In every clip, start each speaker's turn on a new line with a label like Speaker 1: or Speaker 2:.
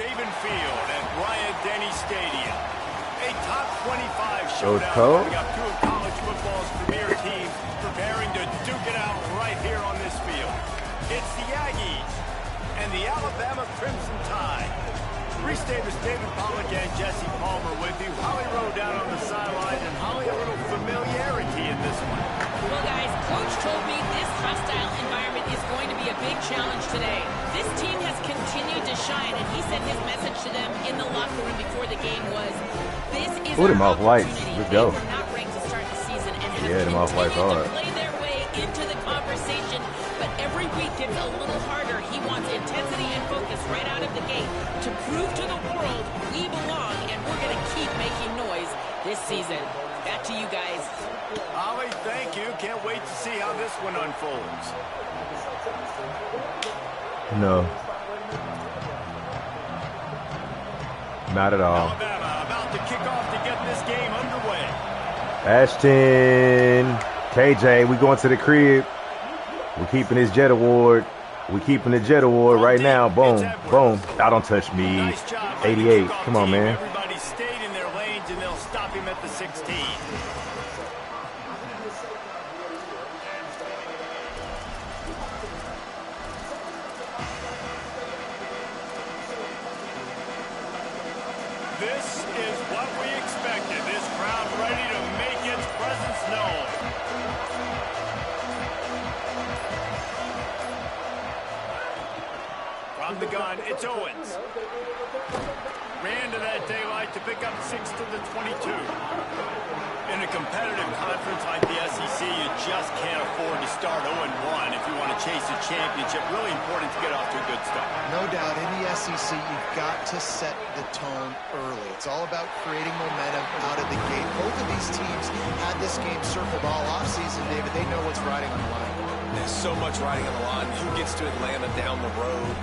Speaker 1: Saban Field at Bryant-Denny Stadium. A top 25 showdown coming up. Two of college football's premier teams preparing to duke it out right here on this field. It's the Aggies and the Alabama Crimson Tide. Reese Davis, David Pollack, and Jesse Palmer with you. Holly Rowe down on the sideline, and Holly, a little familiarity in this one.
Speaker 2: Well, guys, Coach told me this hostile environment is going to be a big challenge today. This team has continued to shine, and he said his message to them in the locker room before the game was, this is our opportunity.
Speaker 3: Let's go.
Speaker 2: They were not ranked to start the season and have
Speaker 3: them off-white
Speaker 2: continued
Speaker 3: hard.
Speaker 2: to play their way into the conversation, but every week gets a little harder. He wants intensity and focus right out of the gate to prove to the world we belong, and we're going to keep making noise this season. Back to you guys.
Speaker 1: Holly, thank you. Can't wait to see how this one unfolds.
Speaker 3: No. Not at all.
Speaker 1: Alabama about to kick off to get this game underway.
Speaker 3: Ashton, KJ, we going to the crib. We're keeping his Jet Award. We're keeping the Jet Award right now. Boom, boom. Don't touch me.
Speaker 1: Nice job,
Speaker 3: 88. Come on, man.
Speaker 1: Everybody stayed in their lanes, and they'll stop him at the 16. This is what we expected. This crowd ready to make its presence known. From the gun, it's Owens. Ran to that daylight to pick up 6 to the 22. In a competitive conference like the SEC, you just can't afford to start 0-1 if you want to chase a championship. Really important to get off to a good start.
Speaker 4: No doubt, in the SEC, you've got to set the tone early. It's all about creating momentum out of the gate. Both of these teams had this game circled all offseason, David. They know what's riding on the line.
Speaker 5: There's so much riding on the line. Who gets to Atlanta down the road?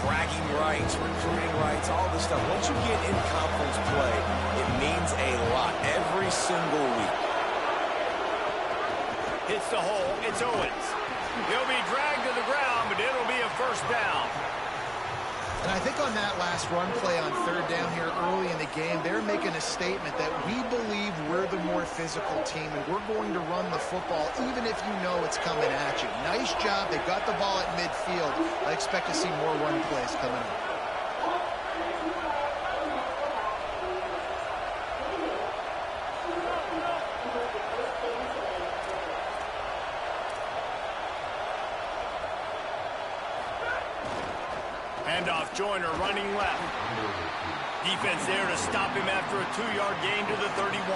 Speaker 5: Bragging rights, recruiting rights, all this stuff. Once you get in conference play, it means a lot every single week.
Speaker 1: Hits the hole. It's Owens. He'll be dragged to the ground, but it'll be a first down.
Speaker 4: And I think on that last run play on third down here early in the game, they're making a statement that we believe we're the more physical team and we're going to run the football even if you know it's coming at you. Nice job. They got the ball at midfield. I expect to see more run plays coming up.
Speaker 1: Handoff, Joyner running left. Defense there to stop him after a 2-yard gain to the 31.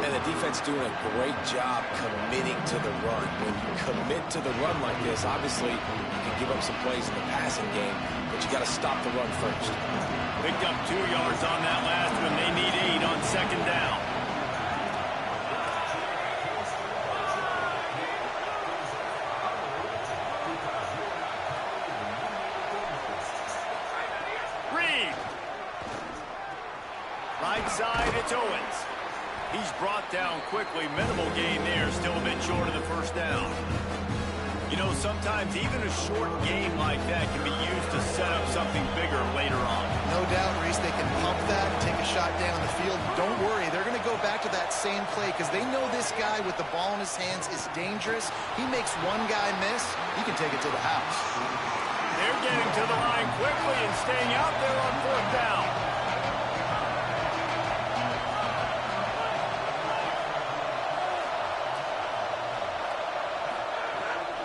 Speaker 5: And the defense doing a great job committing to the run. When you commit to the run like this, obviously you can give up some plays in the passing game, but you got to stop the run first.
Speaker 1: Picked up 2 yards on that last one. They need 8 on second down. Right side, it's Owens. He's brought down quickly. Minimal gain there, still a bit short of the first down. You know, sometimes even a short game like that can be used to set up something bigger later on.
Speaker 4: No doubt, Reese, they can pump that, take a shot down the field. Don't worry, they're going to go back to that same play because they know this guy with the ball in his hands is dangerous. He makes one guy miss, he can take it to the house.
Speaker 1: They're getting to the line quickly and staying out there on fourth down.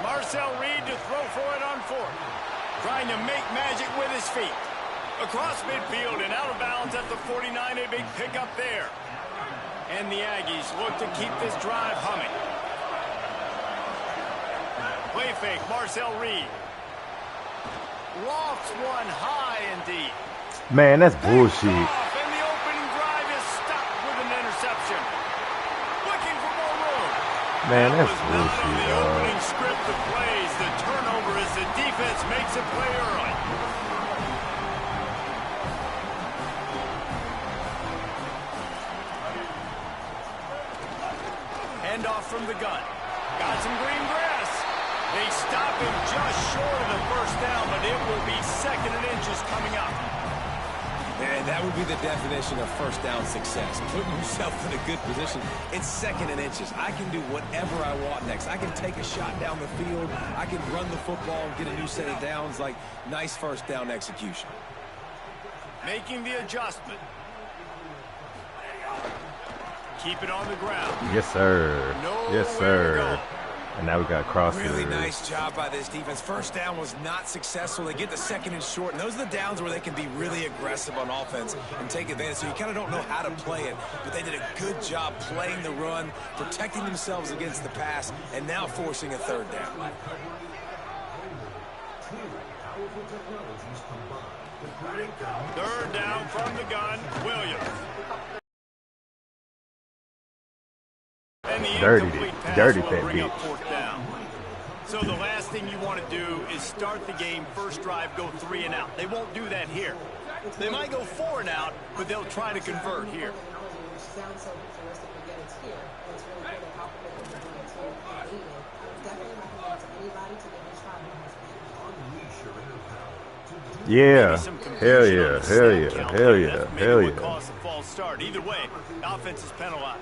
Speaker 1: Marcel Reed to throw for it on fourth. Trying to make magic with his feet. Across midfield and out of bounds at the 49, a big pickup there. And the Aggies look to keep this drive humming. Play fake, Marcel Reed. Lofts one high and deep.
Speaker 3: Man, that's bullshit.
Speaker 1: And the opening drive is stopped with an interception. Looking for more room.
Speaker 3: Man, that's
Speaker 1: was
Speaker 3: bullshit,
Speaker 1: not in the opening script of plays. The turnover as the defense makes a play early. Handoff from the gun. Got some green grass. They stop him just short of the first down, but it will be 2nd and inches coming up.
Speaker 5: And that would be the definition of first down success. Putting yourself in a good position. It's 2nd and inches. I can do whatever I want next. I can take a shot down the field. I can run the football and get a new set of downs. Like, nice first down execution.
Speaker 1: Making the adjustment. Keep it on the ground.
Speaker 3: Yes, sir. Yes, sir. And now we got crosses.
Speaker 5: Really nice job by this defense. First down was not successful. They get the 2nd and short, and those are the downs where they can be really aggressive on offense and take advantage. So you kind of don't know how to play it, but they did a good job playing the run, protecting themselves against the pass, and now forcing a 3rd down.
Speaker 1: Third down from the gun, Williams.
Speaker 3: Dirty that bitch.
Speaker 1: So the last thing you want to do is start the game, first drive, go 3 and out. They won't do that here. They might go 4 and out, but they'll try to convert here.
Speaker 3: Yeah. Hell yeah. Hell yeah. Hell yeah. Hell yeah.
Speaker 1: Cause a false start. Either way, offense is penalized.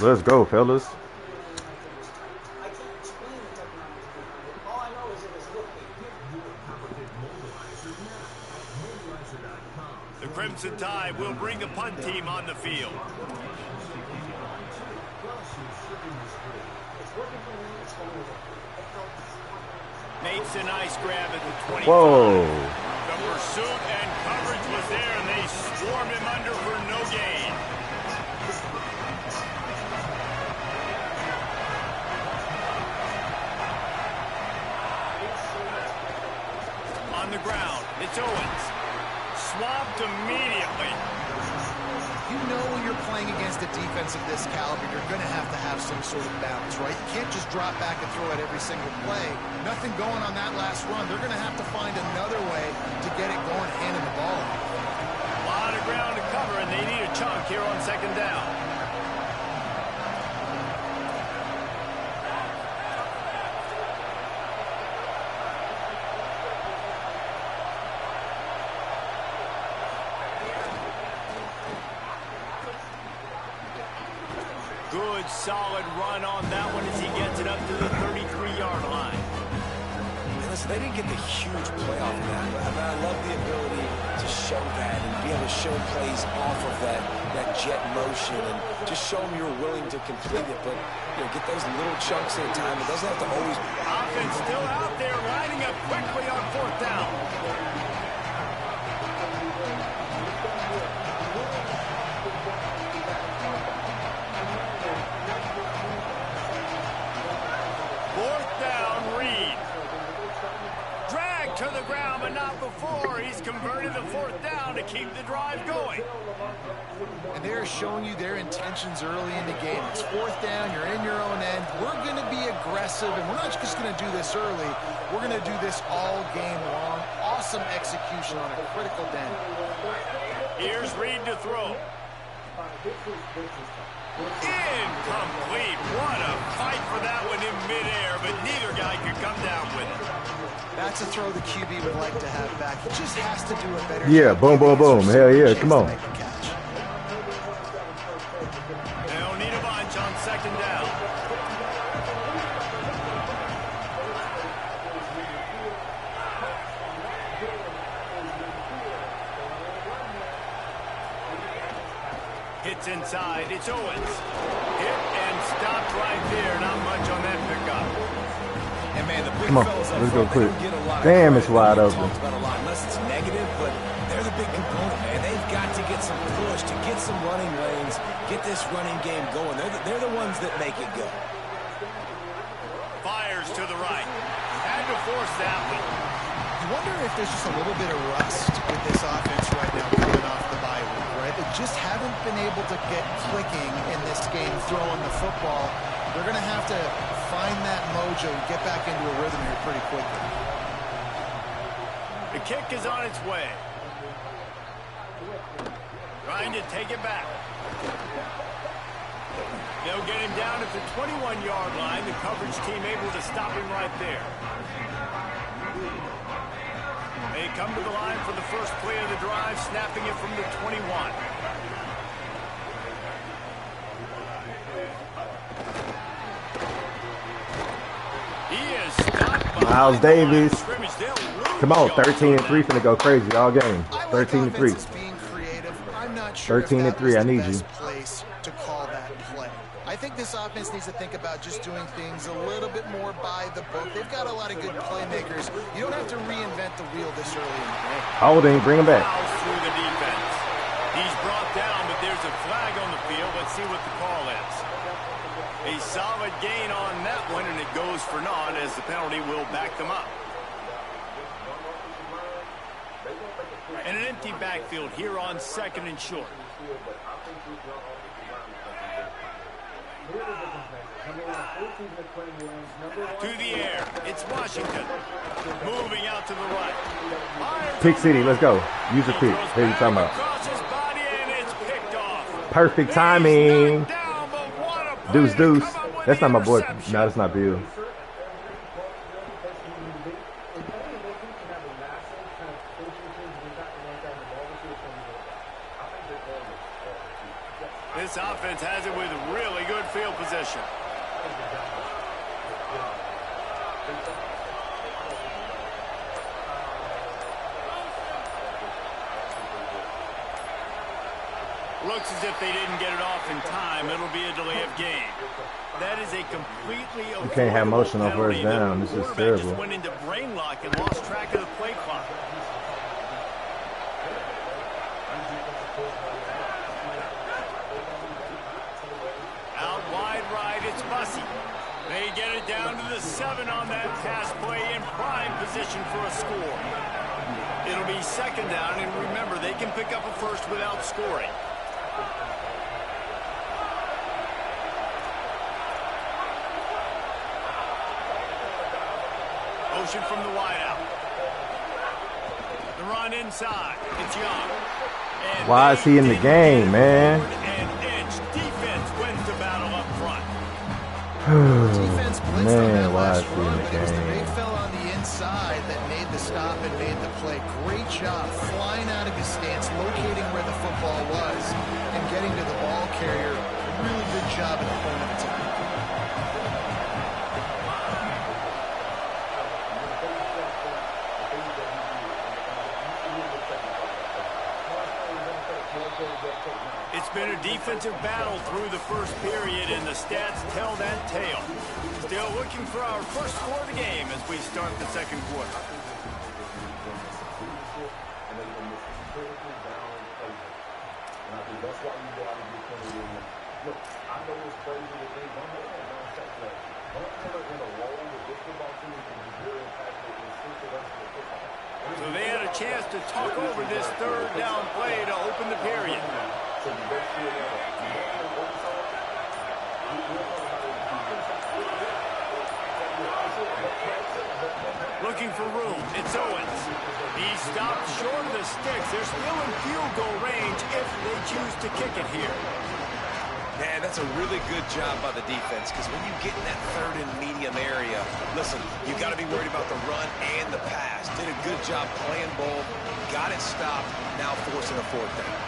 Speaker 3: Let's go, fellas.
Speaker 1: The Crimson Tide will bring the punt team on the field. Makes a nice grab at the 25.
Speaker 3: Whoa.
Speaker 1: The pursuit and coverage was there, and they swarmed him under for no gain. On the ground, it's Owens. Swamped immediately.
Speaker 4: You know when you're playing against a defense of this caliber, you're going to have some sort of balance, right? You can't just drop back and throw it every single play. Nothing going on that last run. They're going to have to find another way to get it going, handing the ball.
Speaker 1: A lot of ground to cover, and they need a chunk here on 2nd down. Good, solid run on that one as he gets it up to the 33-yard line.
Speaker 5: Listen, they didn't get the huge playoff in that, but I love the ability to show that and be able to show plays off of that jet motion and just show them you're willing to complete it, but get those little chunks at a time. It doesn't have to always.
Speaker 1: Offense still out there, lining up quickly on 4th down. To the ground, but not before. He's converted the 4th down to keep the drive going.
Speaker 4: And they're showing you their intentions early in the game. It's 4th down. You're in your own end. We're going to be aggressive, and we're not just going to do this early. We're going to do this all game long. Awesome execution on a critical down.
Speaker 1: Here's Reed to throw. Incomplete. What a fight for that one in midair, but neither guy could come down with it.
Speaker 4: That's a throw the QB would like to have back. He just has to do a better
Speaker 3: job. Boom, boom, boom. Hell yeah, come on.
Speaker 1: They'll need a bunch on 2nd down. Hits inside. It's Owens. Hit and stopped right there. Not much on that pickup.
Speaker 5: And man, the big
Speaker 3: come on, let's go quick. Damn, it's wide open.
Speaker 5: Unless it's negative, but they're the big component, man. They've got to get some push, to get some running lanes, get this running game going. They're the ones that make it go.
Speaker 1: Fires to the right. Had to force that one.
Speaker 4: You wonder if there's just a little bit of rust with this offense right now coming off the bye week, right? They just haven't been able to get clicking in this game throwing the football. They're going to have to find that mojo and get back into a rhythm here pretty quickly.
Speaker 1: The kick is on its way. Trying to take it back. They'll get him down at the 21-yard line. The coverage team able to stop him right there. They come to the line for the first play of the drive, snapping it from the 21. He is stopped.
Speaker 3: Miles Davis. Come on, 13-3 finna go crazy all game. 13-3.
Speaker 4: I'm not sure
Speaker 3: 13-3. I need you.
Speaker 4: Place to call that play. I think this offense needs to think about just doing things a little bit more by the book. They've got a lot of good playmakers. You don't have to reinvent the wheel this early in the game.
Speaker 3: Holding, bring him back.
Speaker 1: Through the defense. He's brought down, but there's a flag on the field. Let's see what the call is. A solid gain on that one, and it goes for naught as the penalty will back them up. And an empty backfield here on 2nd and short. To the air. It's Washington. Moving out to the right.
Speaker 3: Pick City, let's go. Use a pick. Here you talking about. Perfect timing. Deuce, deuce. That's not my boy. No, that's not Bill.
Speaker 1: This offense has it with really good field position. Looks as if they didn't get it off in time. It'll be a delay of game. That is a completely
Speaker 3: you can't have motion on first down. This is terrible.
Speaker 1: Just went into brain lock and lost track of the play clock. Out wide right, it's Bussy. They get it down to the 7 on that pass play in prime position for a score. It'll be 2nd down, and remember, they can pick up a first without scoring. Motion from the wideout. The run inside. It's Young. And
Speaker 3: why is he in the game, man?
Speaker 1: Defense wins the battle up front.
Speaker 4: Defense blitzed on that last run, but it was the big fella on the inside that made the stop and made the play. Great job flying out of his stance, locating where the football was, and getting to the ball carrier. Really good job at the point of attack.
Speaker 1: It's been a defensive battle through the first period, and the stats tell that tale. Still looking for our first score of the game as we start the 2nd quarter. So they had a chance to talk over this 3rd down play to open the period. Looking for room. It's Owens. He stopped short of the sticks. They're still in field goal range if they choose to kick it here.
Speaker 5: Man, that's a really good job by the defense, because when you get in that 3rd and medium area, listen, you got to be worried about the run and the pass. Did a good job playing both, got it stopped, now forcing a 4th down.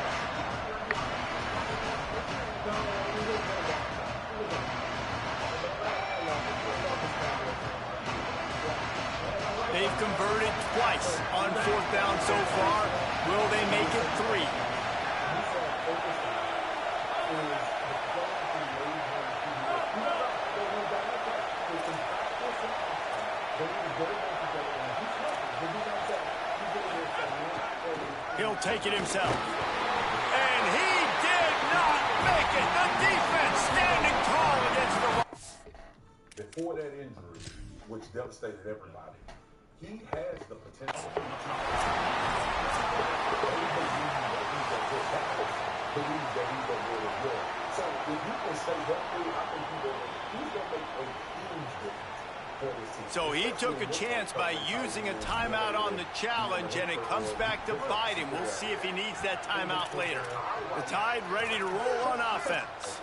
Speaker 1: They've converted twice on 4th down so far. Will they make it 3? He'll take it himself. And he did not make it. The defense standing tall against the run.
Speaker 6: Before that injury, which devastated everybody, he has the potential. Believes that he's going to really good. So if you can stay healthy, I think he's going to make a huge difference for this team.
Speaker 1: So he took a chance by using a timeout on the challenge, and it comes back to bite him. We'll see if he needs that timeout later. The Tide ready to roll on offense.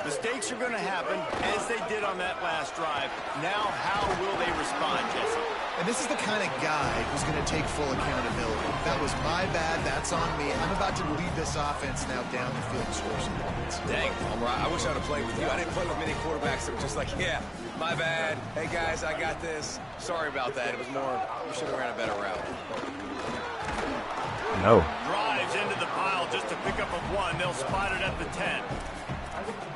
Speaker 1: Mistakes are going to happen, as they did on that last drive. Now, how will they respond, Jesse?
Speaker 4: And this is the kind of guy who's going to take full accountability. That was my bad. That's on me. I'm about to lead this offense now down the field and score some points.
Speaker 5: Dang, I wish I'd have played with you. I didn't play with many quarterbacks that were just like, yeah, my bad. Hey, guys, I got this. Sorry about that. It was more, we should have ran a better route.
Speaker 3: No.
Speaker 1: Drives into the pile just to pick up a 1. They'll spot it at the 10.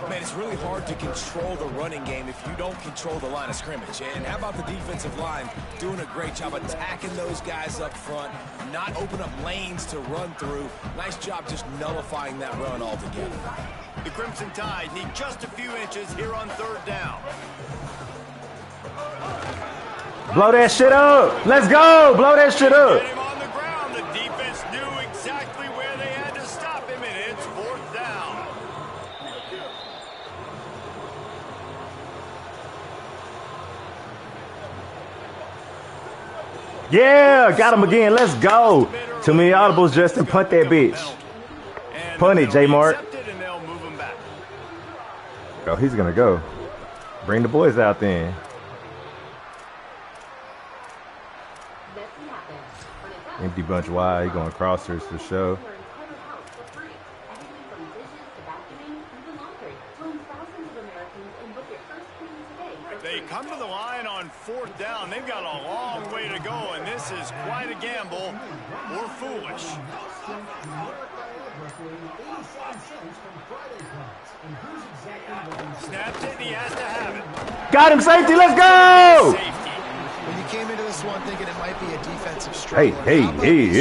Speaker 5: Man, it's really hard to control the running game if you don't control the line of scrimmage. And how about the defensive line doing a great job attacking those guys up front, not open up lanes to run through. Nice job just nullifying that run altogether.
Speaker 1: The Crimson Tide need just a few inches here on 3rd down.
Speaker 3: Blow that shit up. Let's go. Blow that shit up.
Speaker 1: Get him on the ground. The defense knew exactly where they had to stop him, and it's 4th down.
Speaker 3: Yeah, got him again. Let's go. Too many audibles, Justin. Punt that bitch. Punt it, JMark. Oh, he's going to go. Bring the boys out then. Empty bunch wide. He going crossers for sure.
Speaker 1: They come to the line on 4th down. They've got a long way to go, and this is quite a gamble or foolish. Snaps it, and he has to have it.
Speaker 3: Got him, safety. Let's go.
Speaker 1: Safety.
Speaker 4: When you came into this one thinking it might be a defensive struggle.
Speaker 3: Hey.
Speaker 4: Early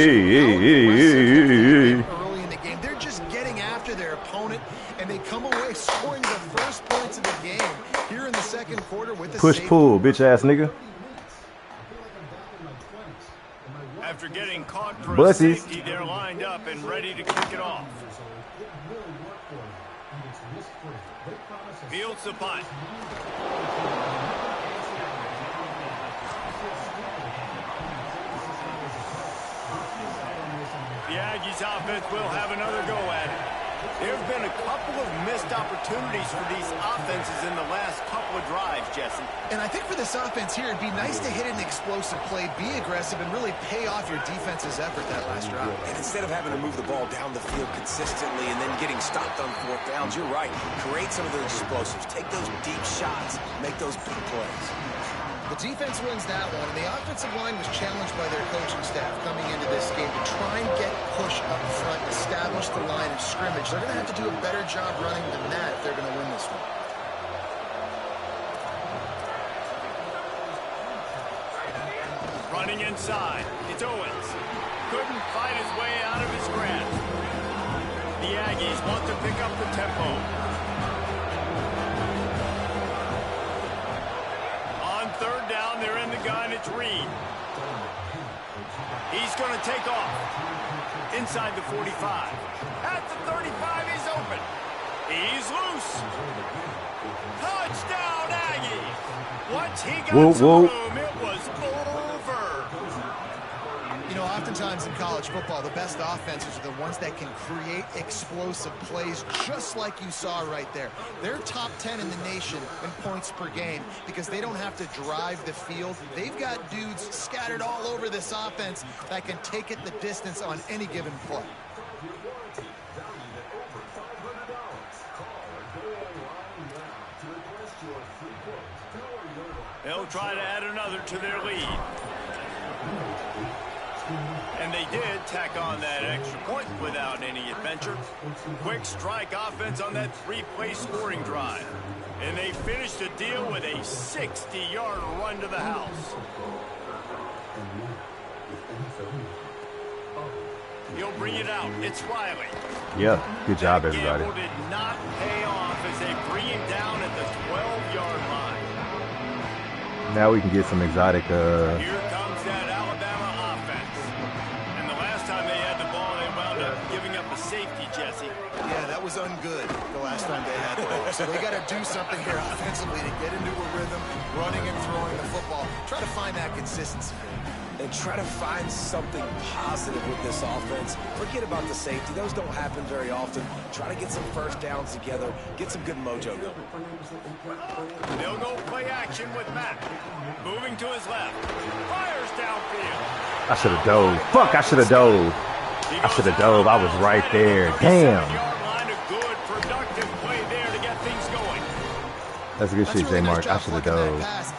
Speaker 4: in the game, they're just getting after their opponent, and they come away scoring the first points of the game here in the 2nd quarter with the
Speaker 3: Push-pull, bitch-ass nigga.
Speaker 1: After getting caught for a safety, they're lined up and ready to kick it off. Fields the punt. The Aggies offense will have another go at it. There have been a couple of missed opportunities for these offenses in the last couple of drives, Jesse.
Speaker 4: And I think for this offense here, it'd be nice to hit an explosive play, be aggressive, and really pay off your defense's effort that last drive.
Speaker 5: And instead of having to move the ball down the field consistently and then getting stopped on 4th downs, you're right. Create some of those explosives. Take those deep shots. Make those big plays.
Speaker 4: The defense wins that one, and the offensive line was challenged by their coaching staff coming into this game to try and get push up front, establish the line of scrimmage. They're going to have to do a better job running than that if they're going to win this one.
Speaker 1: Running inside. It's Owens. Couldn't fight his way out of his grasp. The Aggies want to pick up the tempo. On 3rd down, they're in the gun. It's Reed. He's going to take off. Inside the 45. At the 35, he's open. He's loose. Touchdown, Aggies. Once he got some room, it was over.
Speaker 4: You know, oftentimes in college football, the best offenses are the ones that can create explosive plays, just like you saw right there. They're top 10 in the nation in points per game because they don't have to drive the field. They've got dudes scattered all over this offense that can take it the distance on any given play.
Speaker 1: They'll try to add another to their lead. And they did tack on that extra point without any adventure. Quick strike offense on that 3-play scoring drive. And they finished the deal with a 60-yard run to the house. He'll bring it out. It's Riley.
Speaker 3: Yeah, good job, everybody.
Speaker 1: That gamble did not pay off as they bring him down at the 12-yard line.
Speaker 3: Now we can get some exotic.
Speaker 1: Here comes that Alabama offense. And the last time they had the ball, they wound up giving up a safety, Jesse.
Speaker 4: Yeah, that was ungood the last time they had the ball. So they got to do something here offensively to get into a rhythm, running and throwing the football ball. Try to find that consistency.
Speaker 5: And try to find something positive with this offense. Forget about the safety. Those don't happen very often. Try to get some first downs together. Get some good mojo going.
Speaker 1: They'll go play action with Matt. Moving to his left. Fires downfield.
Speaker 3: I should have dove. Fuck, I should have dove. I should have dove. I was right there. Damn.
Speaker 1: Good, productive play there to get things going.
Speaker 3: That's a good shit, JMark. I should have dove.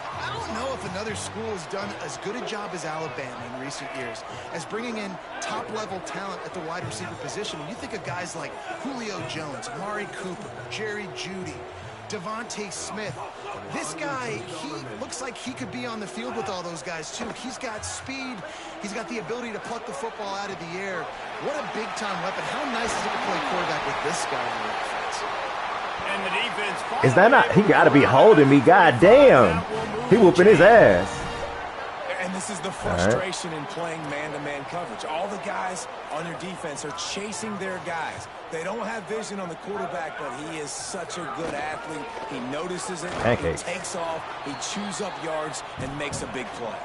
Speaker 4: Another school has done as good a job as Alabama in recent years as bringing in top-level talent at the wide receiver position. When you think of guys like Julio Jones, Amari Cooper, Jerry Jeudy, Devontae Smith, this guy, he looks like he could be on the field with all those guys too. He's got speed. He's got the ability to pluck the football out of the air. What a big-time weapon. How nice is it to play quarterback with this guy in the offense?
Speaker 1: And the defense.
Speaker 3: Is that not? He got to be holding me. God damn. He whooping his ass.
Speaker 5: And this is the frustration in playing man-to-man coverage. All the guys on your defense are chasing their guys. They don't have vision on the quarterback, but he is such a good athlete. He notices it.
Speaker 3: Pancakes.
Speaker 5: He takes off. He chews up yards and makes a big play.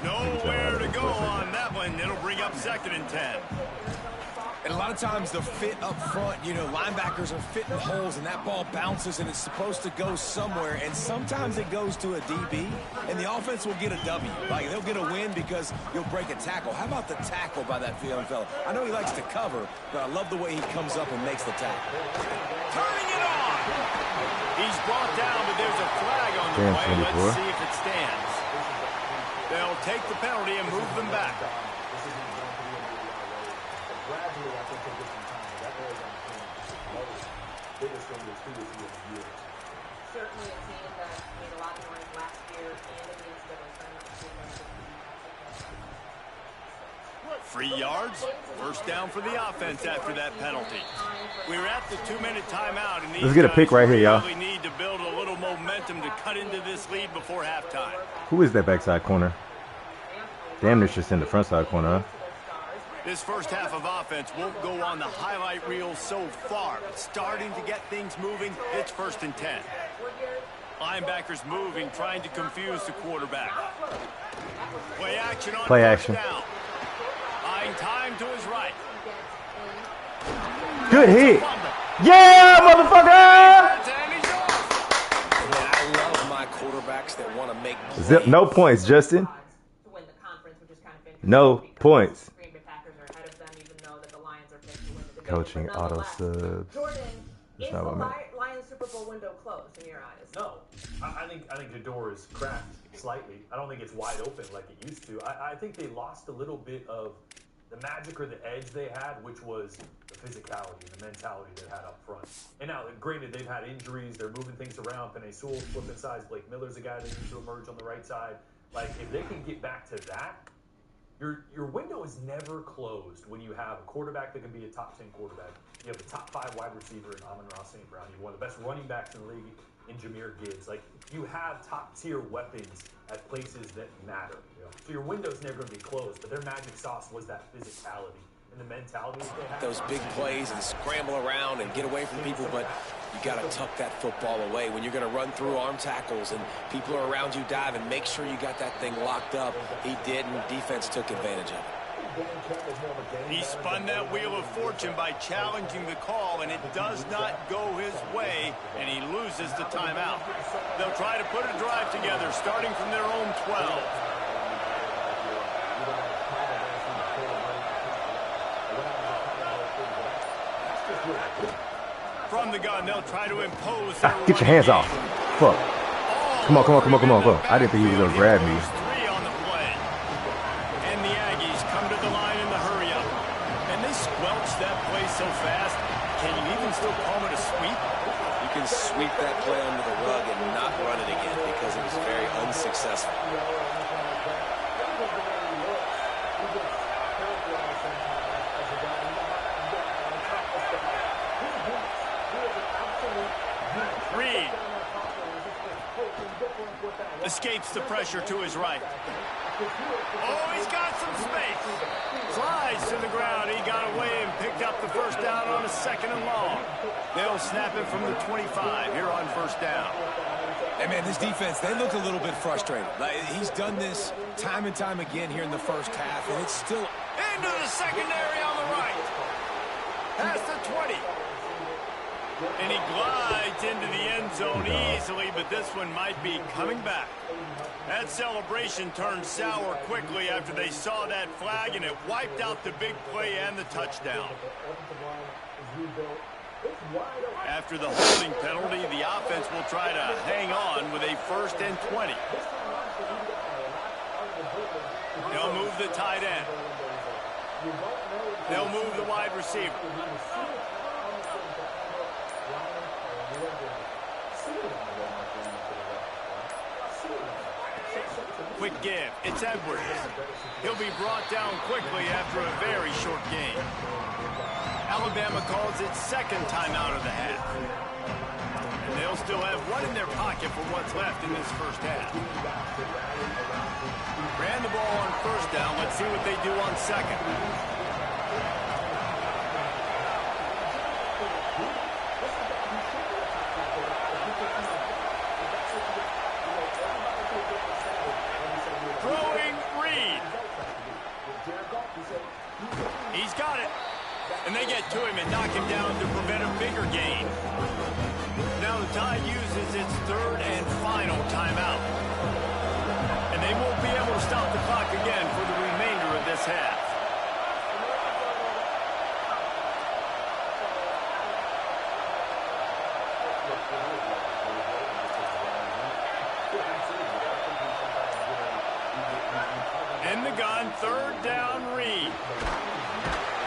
Speaker 1: Nowhere to go on that one. It'll bring up 2nd and 10.
Speaker 5: And a lot of times the fit up front, you know, linebackers are fitting holes and that ball bounces and it's supposed to go somewhere. And sometimes it goes to a DB and the offense will get a W. Like they'll get a win because you'll break a tackle. How about the tackle by that young fella? I know he likes to cover, but I love the way he comes up and makes the tackle.
Speaker 1: Turning it on. He's brought down, but there's a flag on the way. Let's see if it stands. They'll take the penalty and move them back.
Speaker 7: Certainly a team that made a lot of noise last year and in the NCAA.
Speaker 1: 3 yards, first down for the offense after that penalty. We're at the 2-minute timeout, and
Speaker 3: let's get a pick right here, y'all.
Speaker 1: Really need to build a little momentum to cut into this lead before halftime.
Speaker 3: Who is that backside corner? Damn, it's just in the front side corner, huh?
Speaker 1: This first half of offense won't go on the highlight reel so far, but starting to get things moving. It's 1st and 10. Linebackers moving, trying to confuse the quarterback. Play action on first down. Buying time to his right.
Speaker 3: Good hit. Yeah, motherfucker!
Speaker 5: I love my quarterbacks that want to make plays.
Speaker 3: Zip, no points, Justin. No points. Coaching auto subs.
Speaker 7: Jordan, is the Lions Super Bowl window closed in your eyes?
Speaker 8: No, I think the door is cracked slightly. I don't think it's wide open like it used to. I think they lost a little bit of the magic or the edge they had, which was the physicality and the mentality they had up front. And now, granted, they've had injuries. They're moving things around. Penei Sewell's flipping sides. Blake Miller's a guy that needs to emerge on the right side. Like, if they can get back to that, your window is never closed when you have a quarterback that can be a top 10 quarterback. You have a top 5 wide receiver in Amon-Ra St. Brown. You have one of the best running backs in the league in Jahmyr Gibbs. Like, you have top tier weapons at places that matter. So your window's never going to be closed, but their magic sauce was that physicality and the mentality that they had.
Speaker 5: Those big plays and scramble around and get away from people, but you got to tuck that football away. When you're going to run through arm tackles and people are around you diving, make sure you got that thing locked up. He did, and defense took advantage of it.
Speaker 1: He spun that wheel of fortune by challenging the call, and it does not go his way, and he loses the timeout. They'll try to put a drive together, starting from their own 12. From the gun, they'll try to impose.
Speaker 3: Get your hands off. Fuck. Come on. I didn't think he was going to grab me.
Speaker 1: So fast, can you even still call it a sweep?
Speaker 5: You can sweep that play under the rug and not run it again because it was very unsuccessful.
Speaker 1: Reed escapes the pressure to his right. Oh, he's got some space. Slides to the ground. He got away and picked up the first down on a 2nd and long. They'll snap it from the 25 here on 1st down.
Speaker 5: Hey, man, this defense, they look a little bit frustrated. He's done this time and time again here in the first half, and it's still...
Speaker 1: Into the secondary on the right. Past the 20. And he glides into the end zone easily, but this one might be coming back. That celebration turned sour quickly after they saw that flag, and it wiped out the big play and the touchdown. After the holding penalty, the offense will try to hang on with a 1st and 20. They'll move the tight end. They'll move the wide receiver. Quick give. It's Edwards. He'll be brought down quickly after a very short game. Alabama calls it 2nd timeout of the half. And they'll still have one in their pocket for what's left in this first half. Ran the ball on 1st down. Let's see what they do on 2nd. He's got it. And they get to him and knock him down to prevent a bigger gain. Now the Tide uses its 3rd and final timeout. And they won't be able to stop the clock again for the remainder of this half. In the gun, 3rd down, Reed.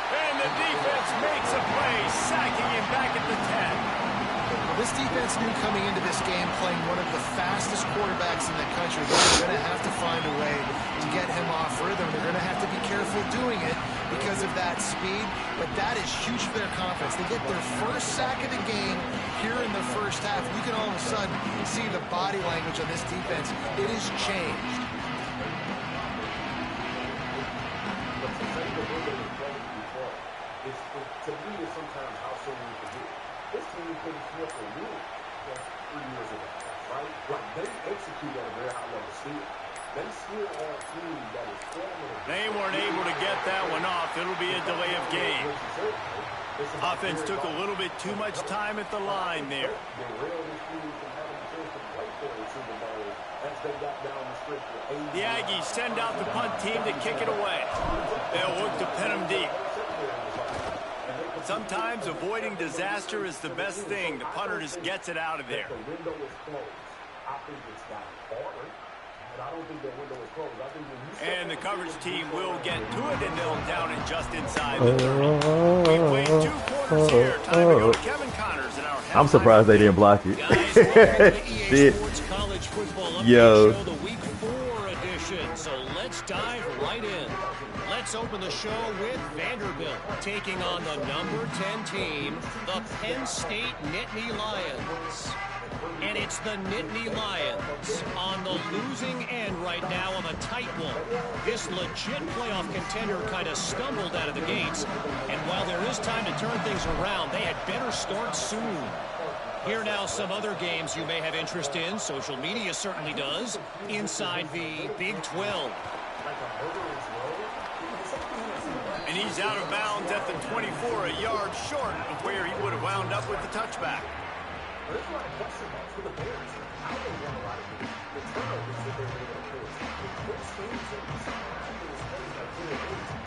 Speaker 1: And the defense makes a play, sacking him back at the 10.
Speaker 4: Well, this defense knew coming into this game, playing one of the fastest quarterbacks in the country, they're going to have to find a way to get him off rhythm. They're going to have to be careful doing it because of that speed, but that is huge for their confidence. They get their 1st sack of the game here in the first half. You can all of a sudden see the body language on this defense. It has changed.
Speaker 6: To me, it's sometimes how soon we forget. This team couldn't flip a win 3 years ago, right? Like, they execute at a very high level still. They still are a team that is formidable.
Speaker 1: They weren't able to get that one off. It'll be a delay of game. Offense took a little bit too much time at the line there. The Aggies send out the punt team to kick it away. They'll look to pin them deep. Sometimes avoiding disaster is the best thing. The punter just gets it out of there. And the coverage team will get to it, and they'll down it just inside the 30. We've played 2 quarters here. Time to go to Kevin Connors in our
Speaker 3: I'm surprised they didn't block it. Shit. Yo.
Speaker 9: The Week 4 edition. So let's dive right in. Let's open the show with Vanderbilt taking on the number 10 team, the Penn State Nittany Lions. And it's the Nittany Lions on the losing end right now of a tight one. This legit playoff contender kind of stumbled out of the gates. And while there is time to turn things around, they had better start soon. Here now some other games you may have interest in. Social media certainly does. Inside the Big 12.
Speaker 1: And he's out of bounds at the 24, a yard short of where he would have wound up with the touchback.
Speaker 6: There's a lot of question marks for the Bears. How they won a lot of the turnovers that they were able to force. What schemes that we saw after this game are good.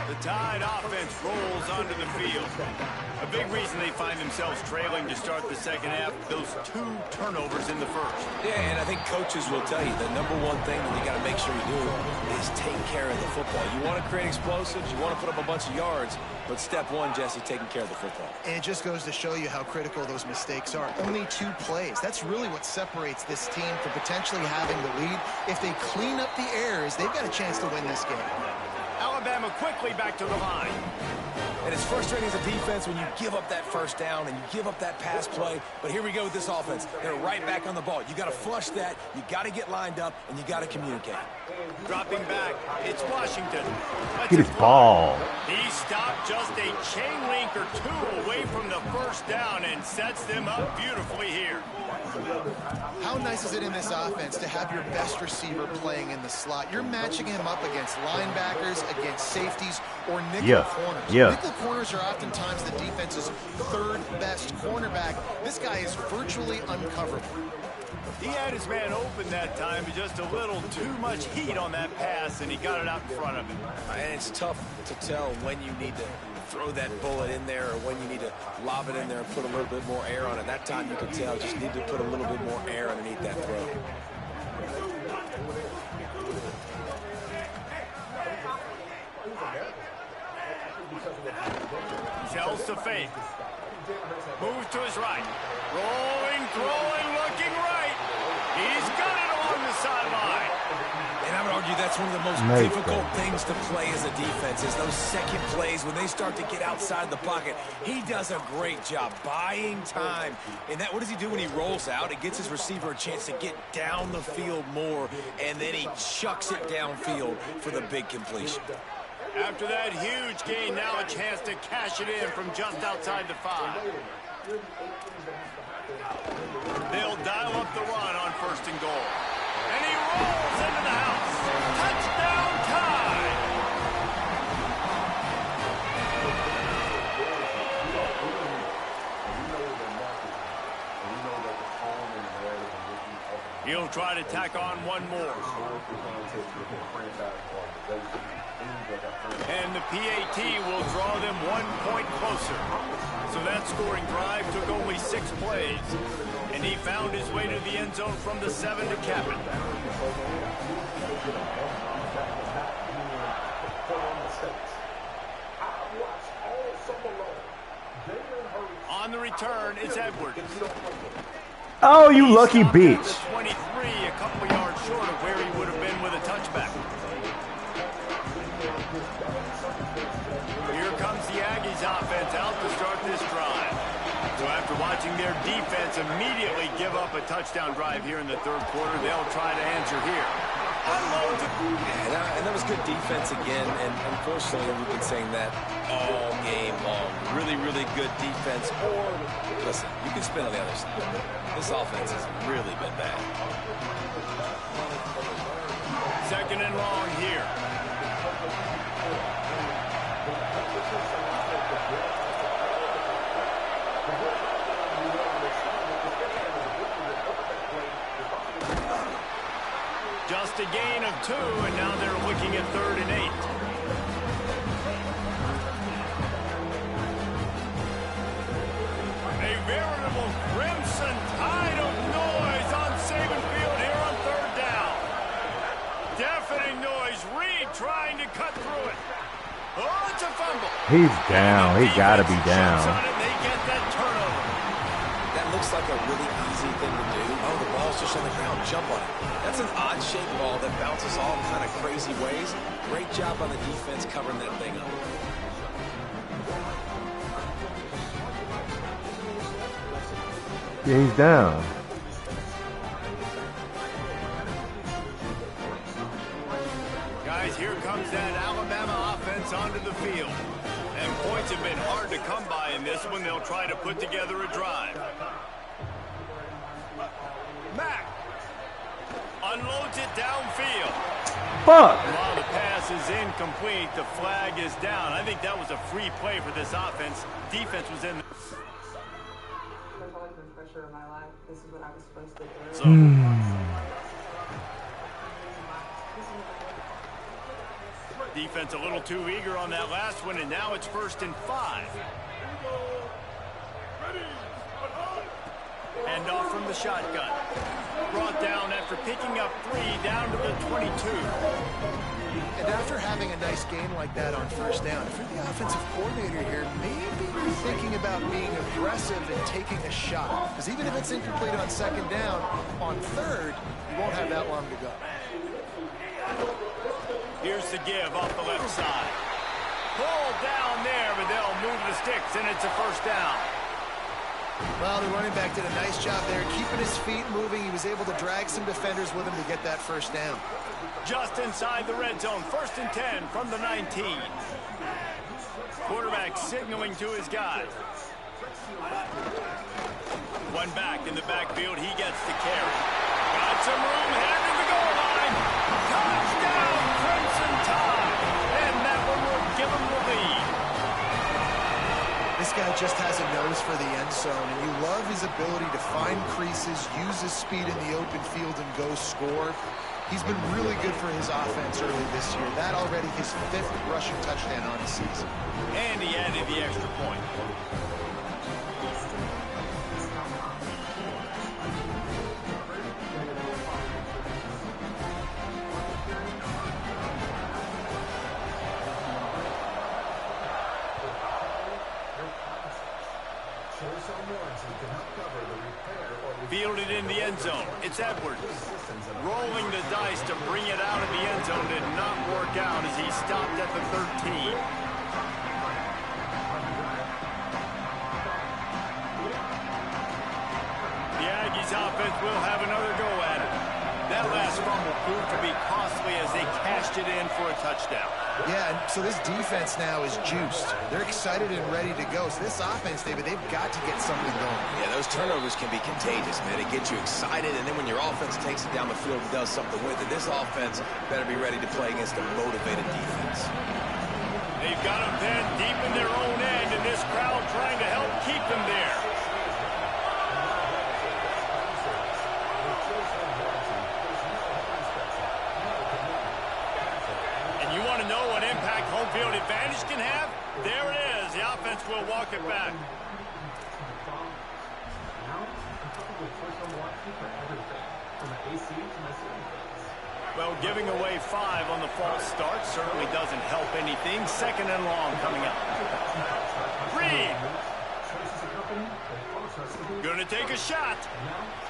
Speaker 1: The Tide offense rolls onto the field. A big reason they find themselves trailing to start the second half, those 2 turnovers in the first.
Speaker 5: Yeah, and I think coaches will tell you the number one thing that you got to make sure you do is take care of the football. You want to create explosives, you want to put up a bunch of yards, but step 1, Jesse, taking care of the football.
Speaker 4: And it just goes to show you how critical those mistakes are. Only 2 plays. That's really what separates this team from potentially having the lead. If they clean up the errors, they've got a chance to win this game.
Speaker 1: Alabama quickly back to the line.
Speaker 5: And it's frustrating as a defense when you give up that first down and you give up that pass play. But here we go with this offense. They're right back on the ball. You got to flush that. You got to get lined up, and you got to communicate.
Speaker 1: Dropping back, it's Washington.
Speaker 3: Get his ball.
Speaker 1: He stopped just a chain link or two away from the first down and sets them up beautifully here.
Speaker 4: How nice is it in this offense to have your best receiver playing in the slot? You're matching him up against linebackers, against safeties, or nickel corners. Nickel corners are oftentimes the defense's third best cornerback. This guy is virtually uncoverable.
Speaker 1: He had his man open that time, but just a little too much heat on that pass, and he got it out in front of him.
Speaker 5: And it's tough to tell when you need to throw that bullet in there or when you need to lob it in there and put a little bit more air on it. That time you can tell, just need to put a little bit more air underneath that throw.
Speaker 1: Tells to fake. Moves to his right. Rolling, throwing, looking right. He's got it along the sideline.
Speaker 5: And I would argue that's one of the most difficult things to play as a defense is those second plays when they start to get outside the pocket. He does a great job buying time. And that, what does he do when he rolls out? It gets his receiver a chance to get down the field more, and then he chucks it downfield for the big completion.
Speaker 1: After that huge gain, now a chance to cash it in from just outside the 5. They'll dial up the run on 1st and goal. And he rolls into the house. Touchdown Tide! He'll try to tack on one more. And the PAT will draw them 1 point closer. So that scoring drive took only 6 plays. And he found his way to the end zone from the 7 to cap it. On the return, it's Edwards.
Speaker 3: Oh, you lucky bitch.
Speaker 1: 23, a couple yards short of where he would have been with a touchback. Here comes the Aggies offense out to start this drive. So after watching their defense immediately give up a touchdown drive here in the 3rd quarter, they'll try to answer here.
Speaker 5: And that was good defense again, and unfortunately we've been saying that all game long. Really, really good defense. Or, listen, you can spin on the other side. This offense has really been bad.
Speaker 1: 2nd and long here. Just a gain of 2, and now they're looking at 3rd and 8. A veritable crimson tide of noise on Saban Field here on 3rd down. Deafening noise. Reed trying to cut through it. Oh, it's a fumble.
Speaker 3: He's down. He got to be down.
Speaker 1: They get that turnover.
Speaker 5: That looks like a really easy thing to do. Oh, the ball's just on the ground. Jump on it. That's an odd-shaped ball that bounces all kind of crazy ways. Great job on the defense covering that thing up.
Speaker 3: Yeah, he's down.
Speaker 1: Guys, here comes that Alabama offense onto the field. And points have been hard to come by in this one. They'll try to put together a drive. Mack unloads it downfield.
Speaker 3: Fuck.
Speaker 1: While the pass is incomplete, the flag is down. I think that was a free play for this offense. Defense was in.
Speaker 7: There's always been pressure in my life. This is what I was supposed to do.
Speaker 1: Defense a little too eager on that last one, and now it's 1st and 5. Hand off from the shotgun. Brought down after picking up 3 down to the 22.
Speaker 4: And after having a nice game like that on 1st down, if you're the offensive coordinator here, maybe you're thinking about being aggressive and taking a shot. Because even if it's incomplete on 2nd down, on 3rd, you won't have that long to go.
Speaker 1: Here's the give off the left side. Pulled down there, but they'll move the sticks, and it's a first down.
Speaker 4: Well, the running back did a nice job there, keeping his feet moving. He was able to drag some defenders with him to get that first down.
Speaker 1: Just inside the red zone, 1st and 10 from the 19. Quarterback signaling to his guys. One back in the backfield, he gets the carry. Got some room, headed to the goal line. Touchdown, Crimson Tide. And that one will give him the lead.
Speaker 4: This guy just has a nose for the end zone, and you love his ability to find creases, use his speed in the open field, and go score. He's been really good for his offense early this year. That already his 5th rushing touchdown on the season.
Speaker 1: And he added the extra point. Fielded in the end zone. It's Edwards. Rolling the dice to bring it out of the end zone did not work out as he stopped at the 13. The Aggies offense will have another go at it. That last fumble proved to be costly as they cashed it in for a touchdown.
Speaker 4: Yeah, and so this defense now is juiced. They're excited and ready to go. So this offense, David, they've got to get something going.
Speaker 5: Yeah, those turnovers can be contagious, man. It gets you excited, and then when your offense takes it down the field and does something with it, this offense better be ready to play against a motivated defense.
Speaker 1: They've got them then deep in their own end, and this crowd trying to help keep them there. And you want to know what impact home field advantage can have? There it is. The offense will walk it back. Well, giving away 5 on the false start certainly doesn't help anything. 2nd and long coming up. Reed. Gonna take a shot.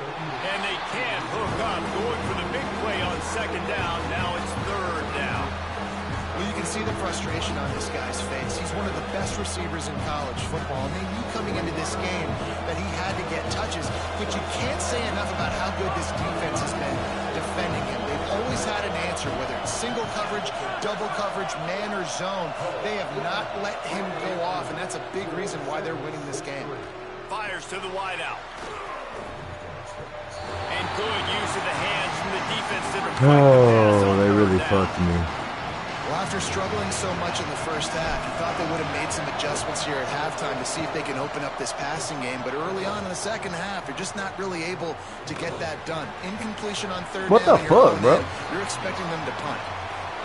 Speaker 1: And they can't hook up. Going for the big play on 2nd down. Now it's 3rd down.
Speaker 4: Well, you can see the frustration on this guy's face. He's one of the best receivers in college football. And they knew coming into this game that he had to get touches. But you can't say enough about how good this defense has been defending him. They've always had an answer, whether it's single coverage, double coverage, man or zone. They have not let him go off, and that's a big reason why they're winning this game.
Speaker 1: Fires to the wideout. And good use of the hands from the defense to deflect the pass on
Speaker 3: they really
Speaker 1: 3rd down.
Speaker 3: fucked me.
Speaker 4: Well, after struggling so much in the first half, you thought they would have made some adjustments here at halftime to see if they can open up this passing game. But early on in the second half, they're just not really able to get that done. Incompletion on 3rd
Speaker 3: What
Speaker 4: down.
Speaker 3: the fuck, bro?
Speaker 4: You're expecting them to punt.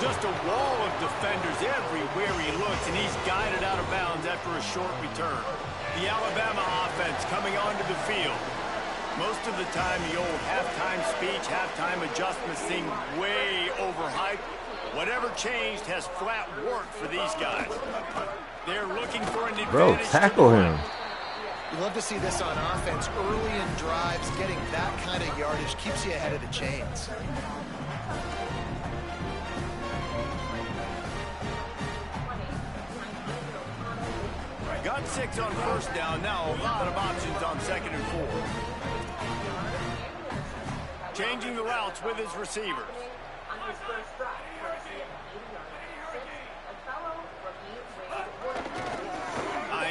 Speaker 1: Just a wall of defenders everywhere he looks, and he's guided out of bounds after a short return. The Alabama offense coming onto the field. Most of the time, the old halftime speech, halftime adjustments seem way overhyped. Whatever changed has flat worked for these guys. They're looking for an advantage.
Speaker 3: Bro, tackle him.
Speaker 4: You love to see this on offense. Early in drives, getting that kind of yardage keeps you ahead of the chains.
Speaker 1: Got 6 on 1st down. Now a lot of options on 2nd and 4. Changing the routes with his receivers.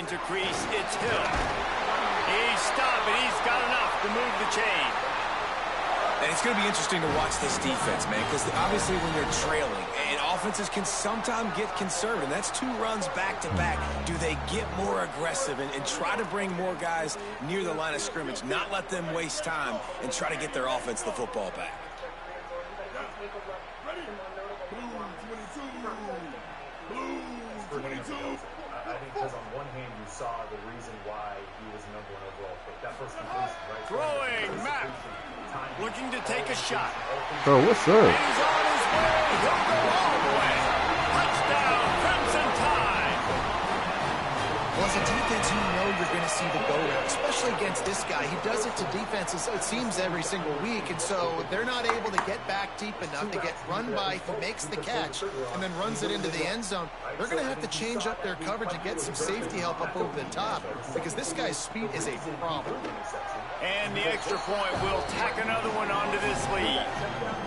Speaker 1: To crease, it's Hill. He's stopping. He's got enough to move the chain.
Speaker 5: And it's going to be interesting to watch this defense, man, because obviously when you're trailing, and offenses can sometimes get conservative. That's 2 runs back-to-back. Do they get more aggressive and try to bring more guys near the line of scrimmage, not let them waste time, and try to get their offense the football back?
Speaker 8: I think because on one hand you saw the reason why he was #1 overall pick. That first completion, right?
Speaker 1: Throwing, Mack. Looking to take a shot.
Speaker 3: Bro, what's up?
Speaker 1: He's on his way. He'll go all the way. Touchdown, Crimson Tide.
Speaker 4: Well, as a defense you know you're going to see the go-route, especially against this guy. He does it to defenses, it seems, every single week, and so they're not able to get back deep enough to get run by. He makes the catch and then runs it into the end zone. They're going to have to change up their coverage and get some safety help up over the top because this guy's speed is a problem.
Speaker 1: And the extra point will tack another one onto this lead.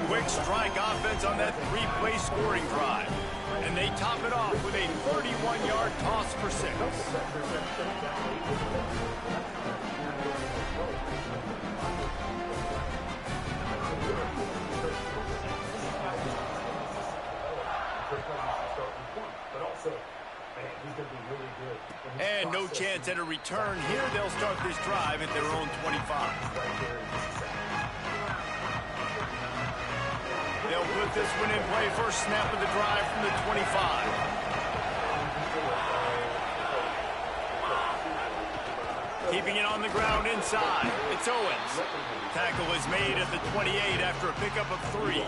Speaker 1: Quick strike offense on that 3-play scoring drive. And they top it off with a 31-yard toss for 6. And no chance at a return here. They'll start this drive at their own 25. They'll put this one in play. First snap of the drive from the 25. Keeping it on the ground inside. It's Owens. Tackle is made at the 28 after a pickup of 3.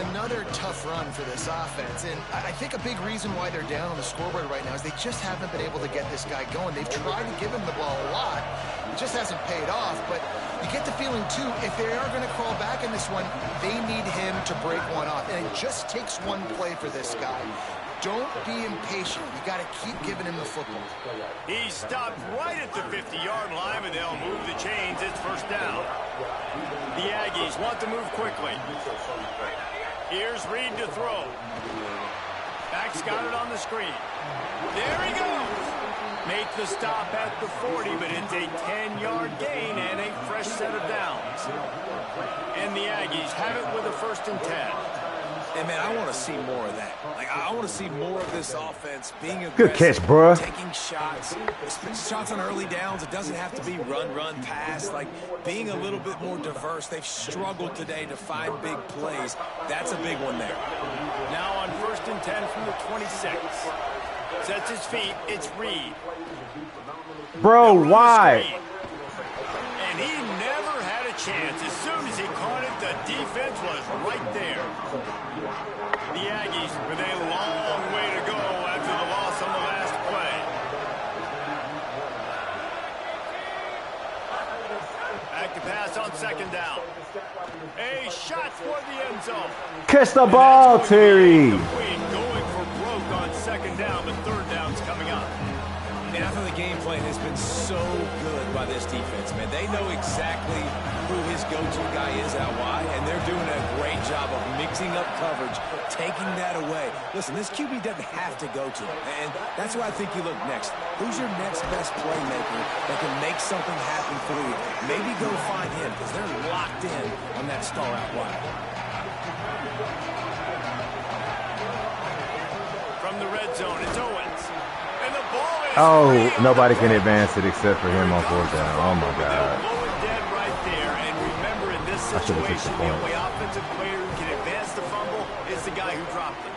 Speaker 4: Another tough run for this offense, and I think a big reason why they're down on the scoreboard right now is they just haven't been able to get this guy going. They've tried to give him the ball a lot. It just hasn't paid off, but you get the feeling, too, if they are going to crawl back in this one, they need him to break one off, and it just takes one play for this guy. Don't be impatient. You got to keep giving him the football.
Speaker 1: He stopped right at the 50-yard line, and they'll move the chains. It's first down. The Aggies want to move quickly. Here's Reed to throw. Back's got it on the screen. There he goes. Make the stop at the 40, but it's a 10-yard gain and a fresh set of downs. And the Aggies have it with a 1st and 10.
Speaker 5: And, man, I want to see more of that. Like, I want to see more of this offense being aggressive.
Speaker 3: Good catch, bro.
Speaker 5: Taking shots. Shots on early downs. It doesn't have to be run, pass. Like, being a little bit more diverse. They've struggled today to find big plays. That's a big one there.
Speaker 1: Now on 1st and 10 from the 26. Sets his feet. It's Reed.
Speaker 3: Bro, why?
Speaker 1: And he never had a chance. As soon as he caught it, the defense was right there. The Aggies with a long way to go after the loss on the last play. Back to pass on 2nd down. A shot for the end zone.
Speaker 3: Catch the ball, Terry.
Speaker 1: Going for broke on 2nd down, but 3rd down's coming up.
Speaker 5: And I think the game plan has been so good by this defense, man. They know exactly who his go-to guy is out wide, and they're doing a great job of mixing up coverage, taking that away. Listen, this QB doesn't have to go to him, and that's why I think you look next. Who's your next best playmaker that can make something happen for you? Maybe go find him, because they're locked in on that star out wide.
Speaker 1: From the red zone, it's Owens. And the ball is
Speaker 3: nobody can advance it except for him on 4th down. Oh, my God.
Speaker 1: Blow it dead right there. And remember, in this situation, the only offensive player who can advance the fumble is the guy who dropped it.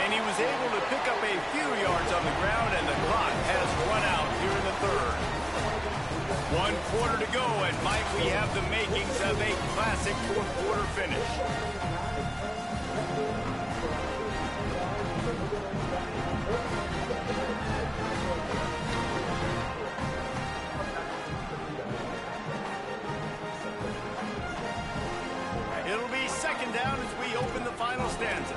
Speaker 1: And he was able to pick up a few yards on the ground, and the clock has run out here in the 3rd. 1 quarter to go, and Mike, we have the makings of a classic 4th quarter finish. It'll be 2nd down as we open the final stanza.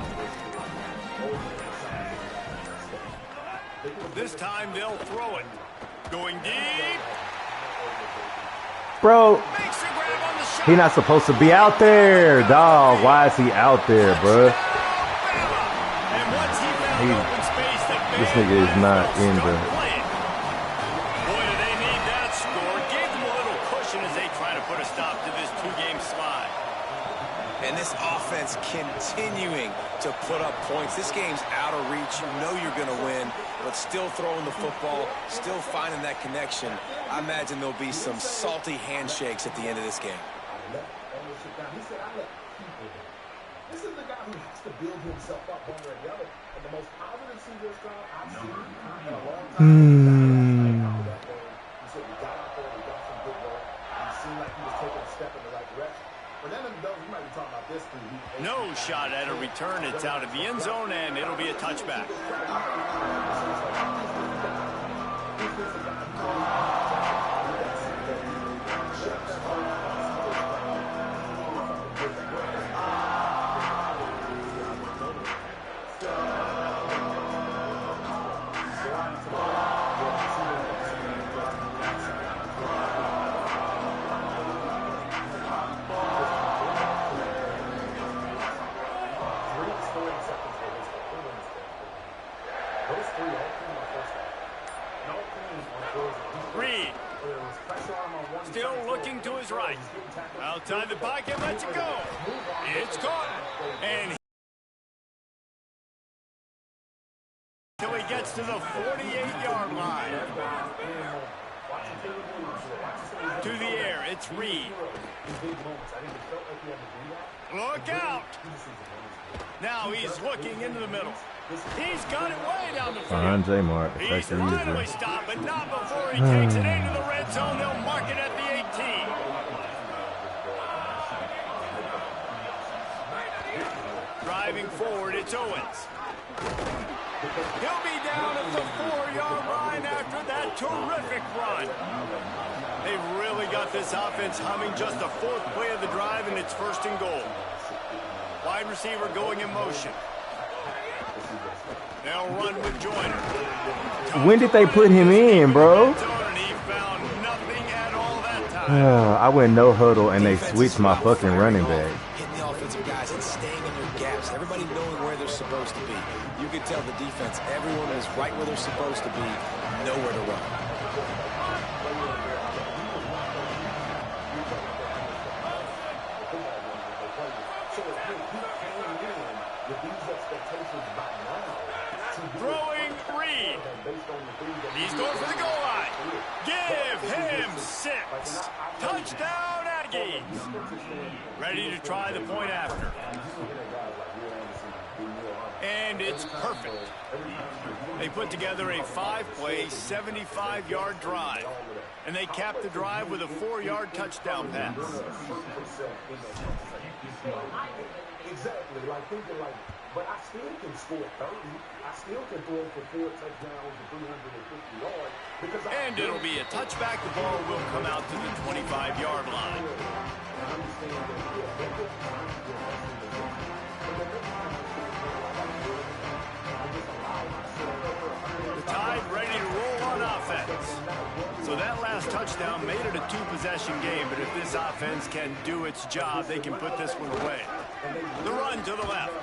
Speaker 1: This time they'll throw it. Going deep.
Speaker 3: Bro, he's not supposed to be out there, dog. Why is he out there, bro? This nigga is not in the...
Speaker 1: Boy, do they need that score. Gave them a little cushion as they try to put a stop to this 2-game slide.
Speaker 5: And this offense continuing to put up points. This game's out of reach. You know you're going to win, but still throwing the football, still finding that connection. I imagine there'll be some salty handshakes at the end of this game.
Speaker 6: This is the guy who has to build himself up one way or the other. And the most positive CJ Stroud I've seen in a long time. He said we got out there, we got some good work. He seemed like he was taking a step in the right direction. But
Speaker 1: No shot at a return. It's out of the end zone, and it'll be a touchback. Reed. Still looking to his right. Outside the pocket, lets it go. It's caught. And till he gets to the 48-yard line. To the air, it's Reed. Look out. Now he's looking into the middle. He's got it way down the field.
Speaker 3: Behind JMark.
Speaker 1: He's finally stopped, but not before he takes it into the red zone. They'll mark it at the 18. Driving forward, it's Owens. He'll be down at the 4-yard line after that terrific run. They've really got this offense humming. Just the 4th play of the drive, and it's 1st and goal. Wide receiver going in motion. They'll run with Joyner.
Speaker 3: When did they put him in, bro?
Speaker 1: He found nothing at all that time.
Speaker 3: I went no huddle, and they switched my fucking running back.
Speaker 5: Hitting the offensive guys and staying in their gaps. Everybody knowing where they're supposed to be. You can tell the defense, everyone is right where they're supposed to be, nowhere to run.
Speaker 1: Throwing Reed. He's going for the goal line. Give him 6. Touchdown, Aggies. Ready to try the point after. And it's perfect. They put together a 5-play, 75-yard drive. And they capped the drive with a 4-yard touchdown pass.
Speaker 6: Exactly, like thinking like, but I still can score 30. I still can throw for 4 touchdowns and 350 yards. Because
Speaker 1: and it'll be a touchback. The ball will come out to the 25-yard line. The Tide ready to roll on offense. So that last touchdown made it a 2-possession game, but if this offense can do its job, they can put this one away. The run to the left.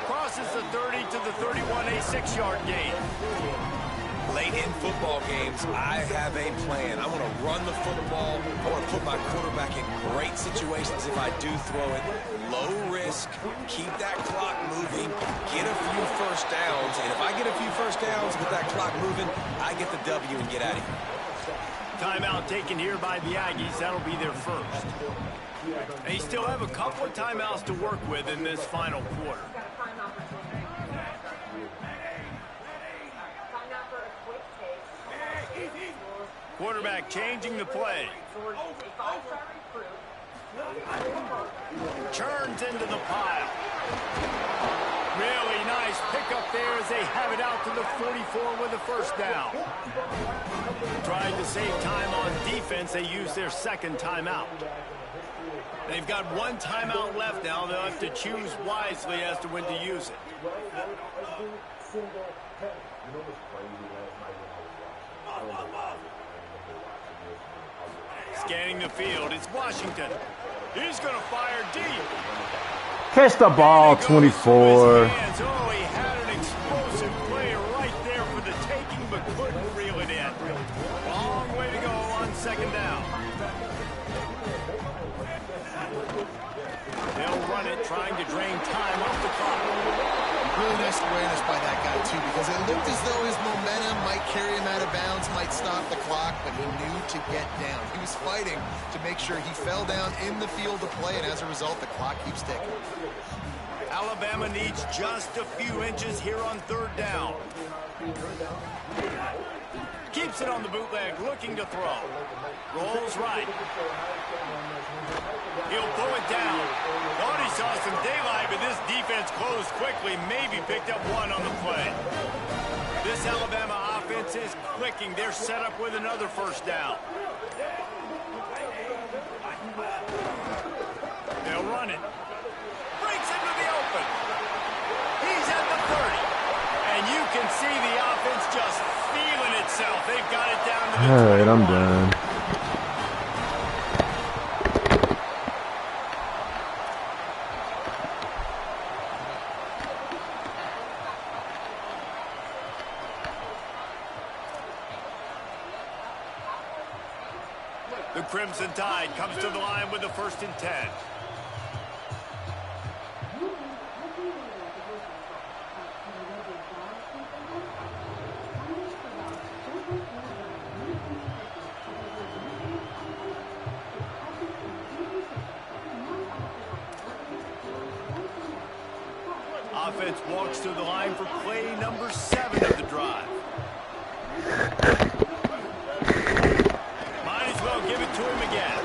Speaker 1: Crosses the 30 to the 31, a 6-yard gain.
Speaker 5: Late in football games, I have a plan. I want to run the football. I want to put my quarterback in great situations if I do throw it. Low risk, keep that clock moving, get a few first downs. And if I get a few first downs with that clock moving, I get the W and get out of here.
Speaker 1: Timeout taken here by the Aggies. That'll be their first. They still have a couple of timeouts to work with in this final quarter. Quarterback changing the play. Churns into the pile. Really nice pickup there as they have it out to the 44 with a first down. Tried to save time on defense. They used their 2nd timeout. They've got 1 timeout left now. They'll have to choose wisely as to when to use it. Scanning the field, it's Washington. He's going to fire deep.
Speaker 3: Catch the ball, 24.
Speaker 1: Oh, he had an explosive play right there for the taking, but couldn't reel it in. Long way to go on 2nd down. They'll run it, trying to drain time off the clock.
Speaker 4: Really nice awareness by that guy, too, because it looked as though his momentum might carry him out of bounds, might stop the clock, but he knew to get down. He was fighting to make sure he fell down in the field to play, and as a result, the clock keeps ticking.
Speaker 1: Alabama needs just a few inches here on 3rd down. Keeps it on the bootleg, looking to throw. Rolls right. He'll pull it down. Thought he saw some daylight, but this defense closed quickly. Maybe picked up one on the play. This Alabama offense is clicking. They're set up with another first down. They'll run it. Breaks into the open. He's at the 30. And you can see the offense just feeling itself. They've got it down to the 21.
Speaker 3: All right, I'm done.
Speaker 1: The Crimson Tide comes to the line with the 1st and 10. Offense walks to the line for play number 7 of the drive. Might as well give it to him again.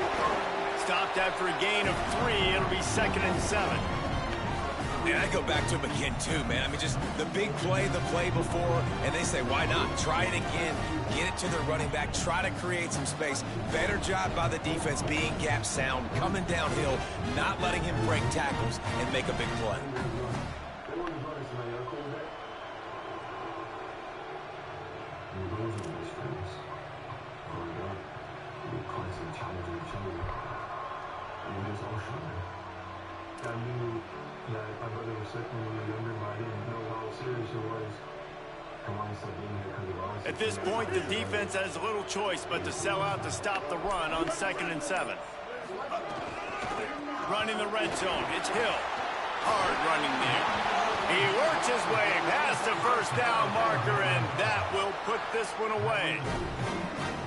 Speaker 1: Stopped after a gain of 3. It'll be 2nd and 7.
Speaker 5: And I go back to him again, too, man. I mean, just the big play, the play before, and they say, why not? Try it again. Get it to their running back. Try to create some space. Better job by the defense being gap sound, coming downhill, not letting him break tackles and make a big play.
Speaker 1: At this point, the defense has little choice but to sell out to stop the run on 2nd and 7. Running the red zone, it's Hill. Hard running there. He works his way past the first down marker, and that will put this one away.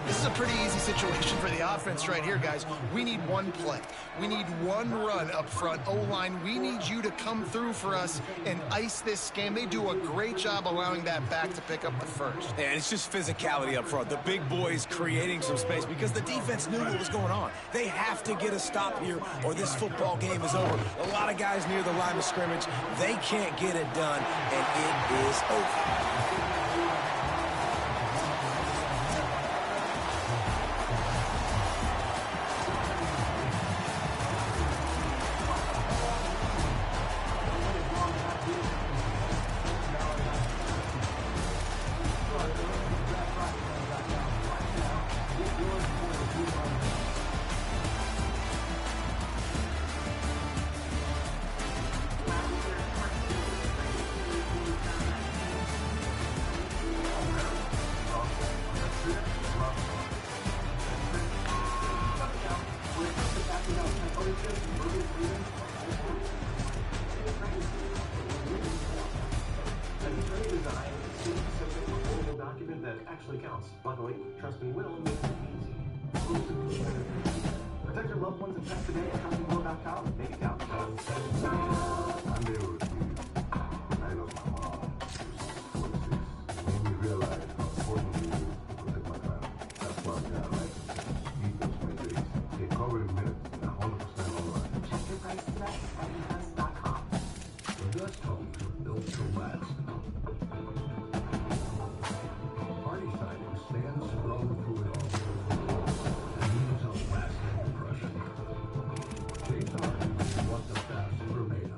Speaker 4: This is a pretty easy situation for the offense right here, guys. We need one play. We need one run up front. O-line, we need you to come through for us and ice this game. They do a great job allowing that back to pick up the first.
Speaker 5: And it's just physicality up front. The big boys creating some space because the defense knew what was going on. They have to get a stop here or this football game is over. A lot of guys near the line of scrimmage, they can't get it done, and it is over.
Speaker 6: Actually counts. Luckily, Trust Me Will makes it easy. Protect your loved ones and pets today at trustmewill.com. Make it count. I'm there with you. I lost my mom. It made me realize how important it is to protect my family. That's why I got life insurance. Meet those 20 days. Get covered in minutes and 100% online.
Speaker 7: Check your price today at invest.com.
Speaker 6: The dust homes are built to last. Party siding stands strong through it all. And leaves a lasting impression. James Harden is what the best were made of.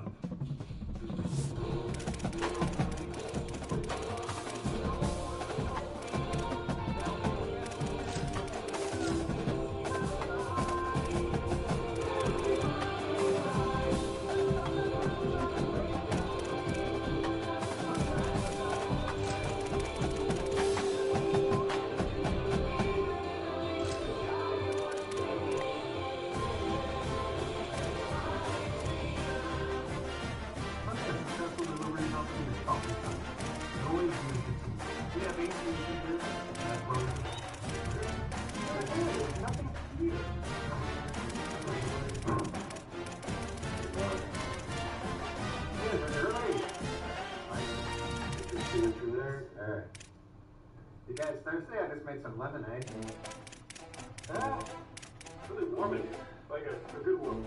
Speaker 6: made some lemonade. Ah, it's really warm in here. Like a good one.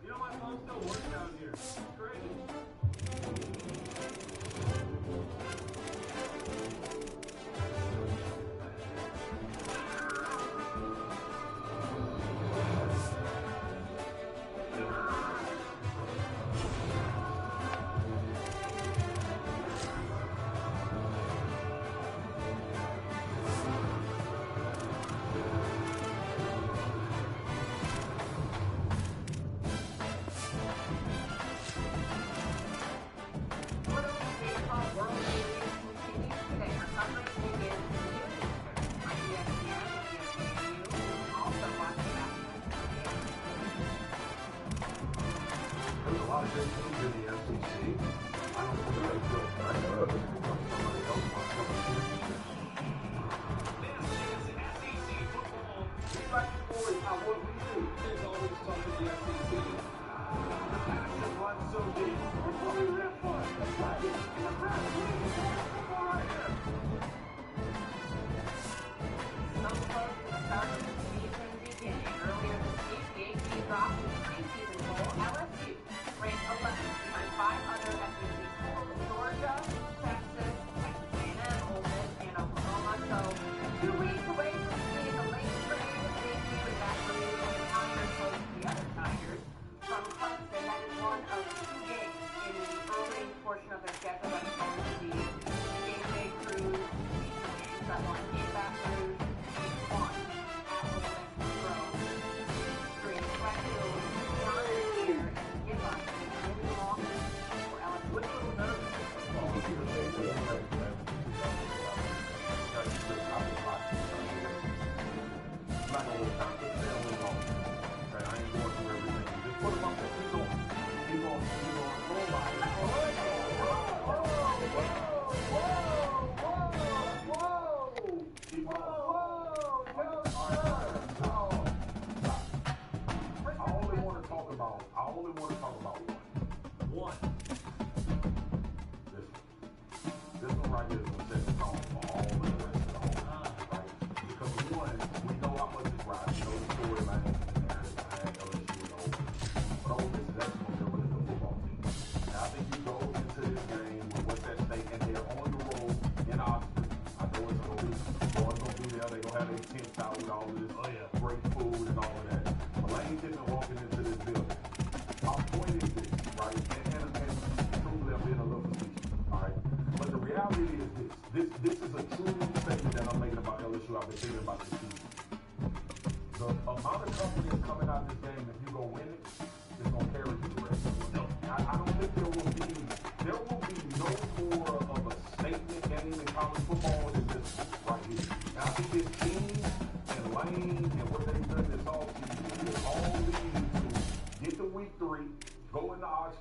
Speaker 6: You know, my phone still works down here. It's crazy.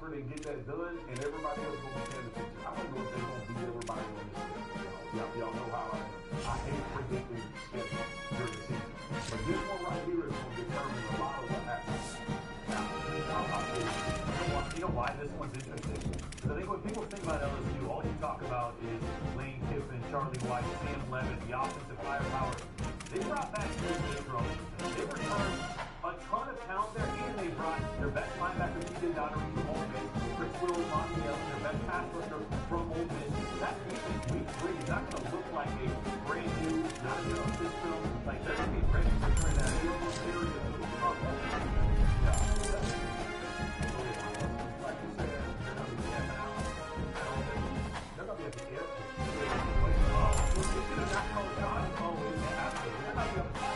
Speaker 6: And get that done, and everybody else going to be paying attention. I don't know if they're going to beat everybody on this schedule. Y'all know how I hate predicting schedule during the season. But this one right here is going to determine a lot of what happens.
Speaker 8: You know why this one's interesting? Because I think when people think about LSU, all you talk about is Lane Kiffin, Charlie White, Sam Levis, the offensive firepower. They brought back They returned a ton of talent there, and they brought their best linebacker, TJ Donnery, from Ole Miss, Chris Will, Montiel, their best pass rusher from Ole Miss. That defense, week 3, is not going to look like a brand new, not a new system. Like, they're going to be ready to turn that into a series of little problems. Yeah. Like you said, they're going to be camping out. They're going to be at the airport. They're not going to John. Oh, they're not going to be a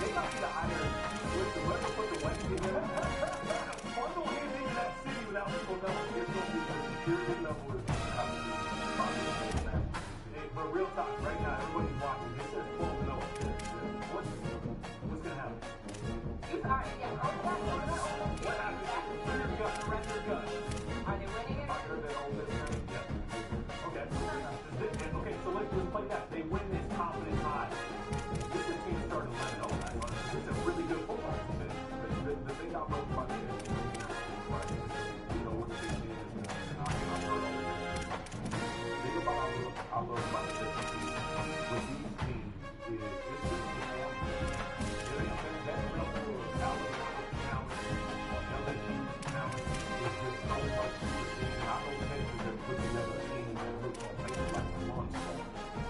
Speaker 8: they might be the higher with the weather put the West in there. Bundle him into that city without people knowing. It's going to be the security level is probably
Speaker 6: it's just that level of Alabama talent, LSU talent is just so much superseding. I know Texas has put together a team that looks on paper like a monster.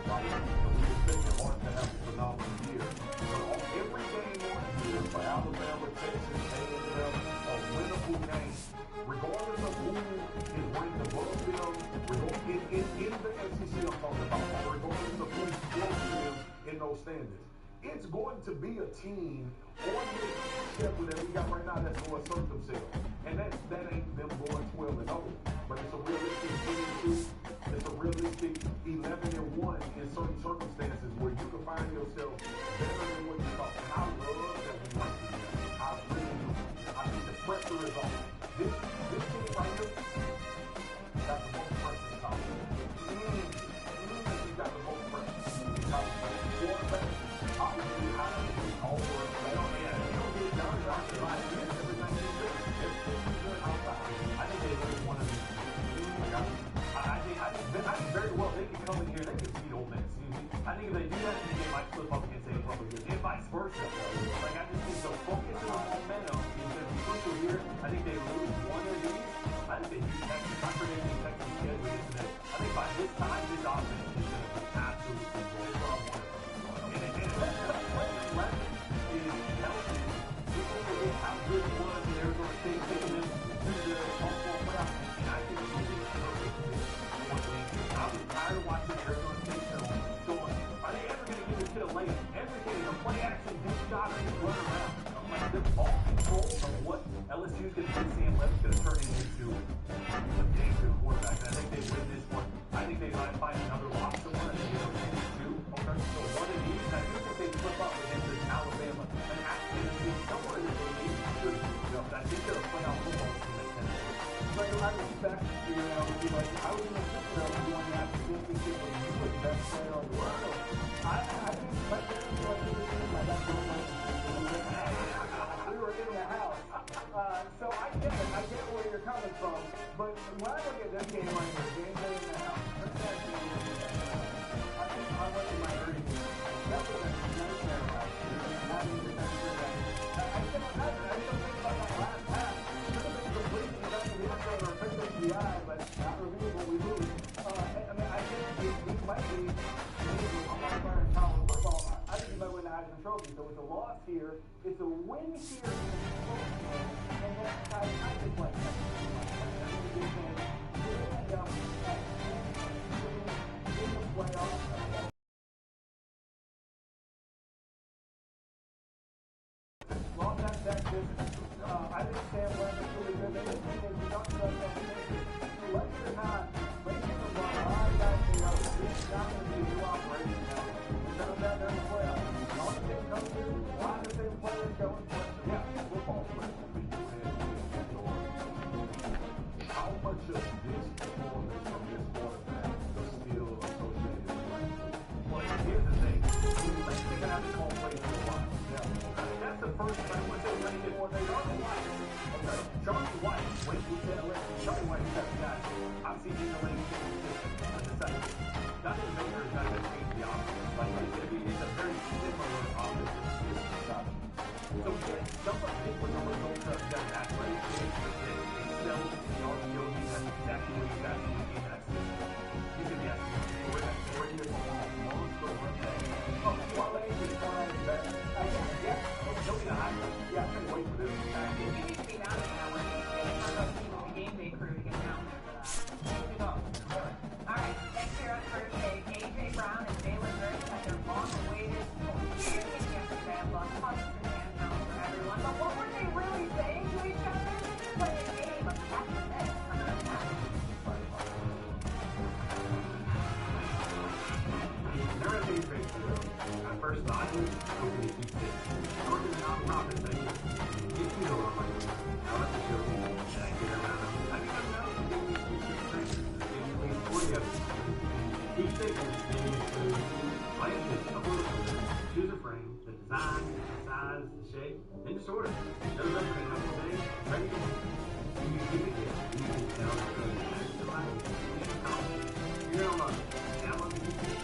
Speaker 6: Right? And we expect Mark to have a phenomenal year. But every game on here for Alabama, Texas, A&M, a winnable game. Regardless of who is ranked above them, in the SEC I'm talking about, regardless of who's close to them in those standings, it's going to be a team on this schedule that we got right now that's going to assert themselves. And that ain't them going 12-0. But it's a realistic 22. It's a realistic 11-1 in certain circumstances where you can find yourself better than what you thought. And I love that we went together. I really do. I think the pressure is on. This team right here got the most pressure in college. He's got the most pressure. He's got the quarterback. Obviously, over. You don't get done right to like this. Everything he's doing. Everything he's doing outside. I think they really want to be. I think very well they can come in here. They can beat Ole Miss. I think if they do that, then they might slip up against A&M again. And vice versa. Like I just think the focus and the momentum is going to be crucial here. I think they lose one of these. I think they use Texas. I'm predicting Texas schedule yesterday. I think by this time, this offense is going to be absolutely cool. That's what I want. And that record is healthy. People forget how good it was in Arizona State taking them to the home four playoff. And I think it's a perfect fit. I was tired of watching Arizona State going, are they ever going to give this kid a layup? Everything is a play action, deep shot, and just run around. I'm like, they're all control of what LSU's going to do. Sam Levin's going to turn it into a game to the quarterback. And I think they win this one. I think they might find another loss somewhere. I think they win this two. Okay, so one of these. And I do think they flip up against this Alabama. And actually, somewhere in the game, I think they're a playoff football team at Tennessee.
Speaker 10: But I respect, I was going to sit there and doing that statistic when you were the best player on the world. I didn't expect that to be my best moment. We were in the house. So I get it. I get where you're coming from. But when I look at this game right here, game day in the house, that game, I think I went to my early game. That was a nightmare last year. Having the best year that I still think about that last half. But not reviewable, we lose. I think it might be I'm not playing college football. I think he might win the Heisman Trophy. So it's a loss here. It's a win here and that's how I could play. In the playoffs. Lost that business. I think Sam Levin's really good. The thing is, we talked about that. Like it or not, Lakers are going a lot of guys to know this is not going to be a new operation now. We've done that during the playoffs. All the same coaches, a lot of the same players going for it. Yeah, football players will be doing how much of this performance from this quarterback is still associated with
Speaker 8: Well, here's the thing. Let's figure out this whole play for a while. Yeah. That's the first time when they ranked it. Charlie White. Okay. Charlie White, when we said Charlie White is that guy. Obviously, he's in the league. Dr. Baker is not going to change the offense. Like it's a very similar offense. So, yes, some of it was a result of that athletic game. They excelled in RPO. That's exactly what he's asking in that system. He said, yes, we're going to bring it along. Monster run back. Oh, Wale is fine. Yeah, he'll be the high one. Yeah, I can't wait for this.
Speaker 7: You need to be down there when the game day crew to get down there for that. All right, next year on Thursday, A.J. Brown and Jalen Hurts had their long-awaited game yesterday. A lot of questions and answers for everyone. But what were they really saying to each other? Play a game of catch and miss.
Speaker 6: They're at the I first thought it was going to be six. Jordan's nonprofit thing. Get you know what I'm like. I let the show and I get around. I mean, I'm not going to do these trainers. There's at least 40 of them. Each section is to plan this a little bit. Choose a frame, the design, the size, the shape, and just order. Those up in a couple of days, ready to go. You can give it here. You can tell it's going to match the light. You're on download the YouTube.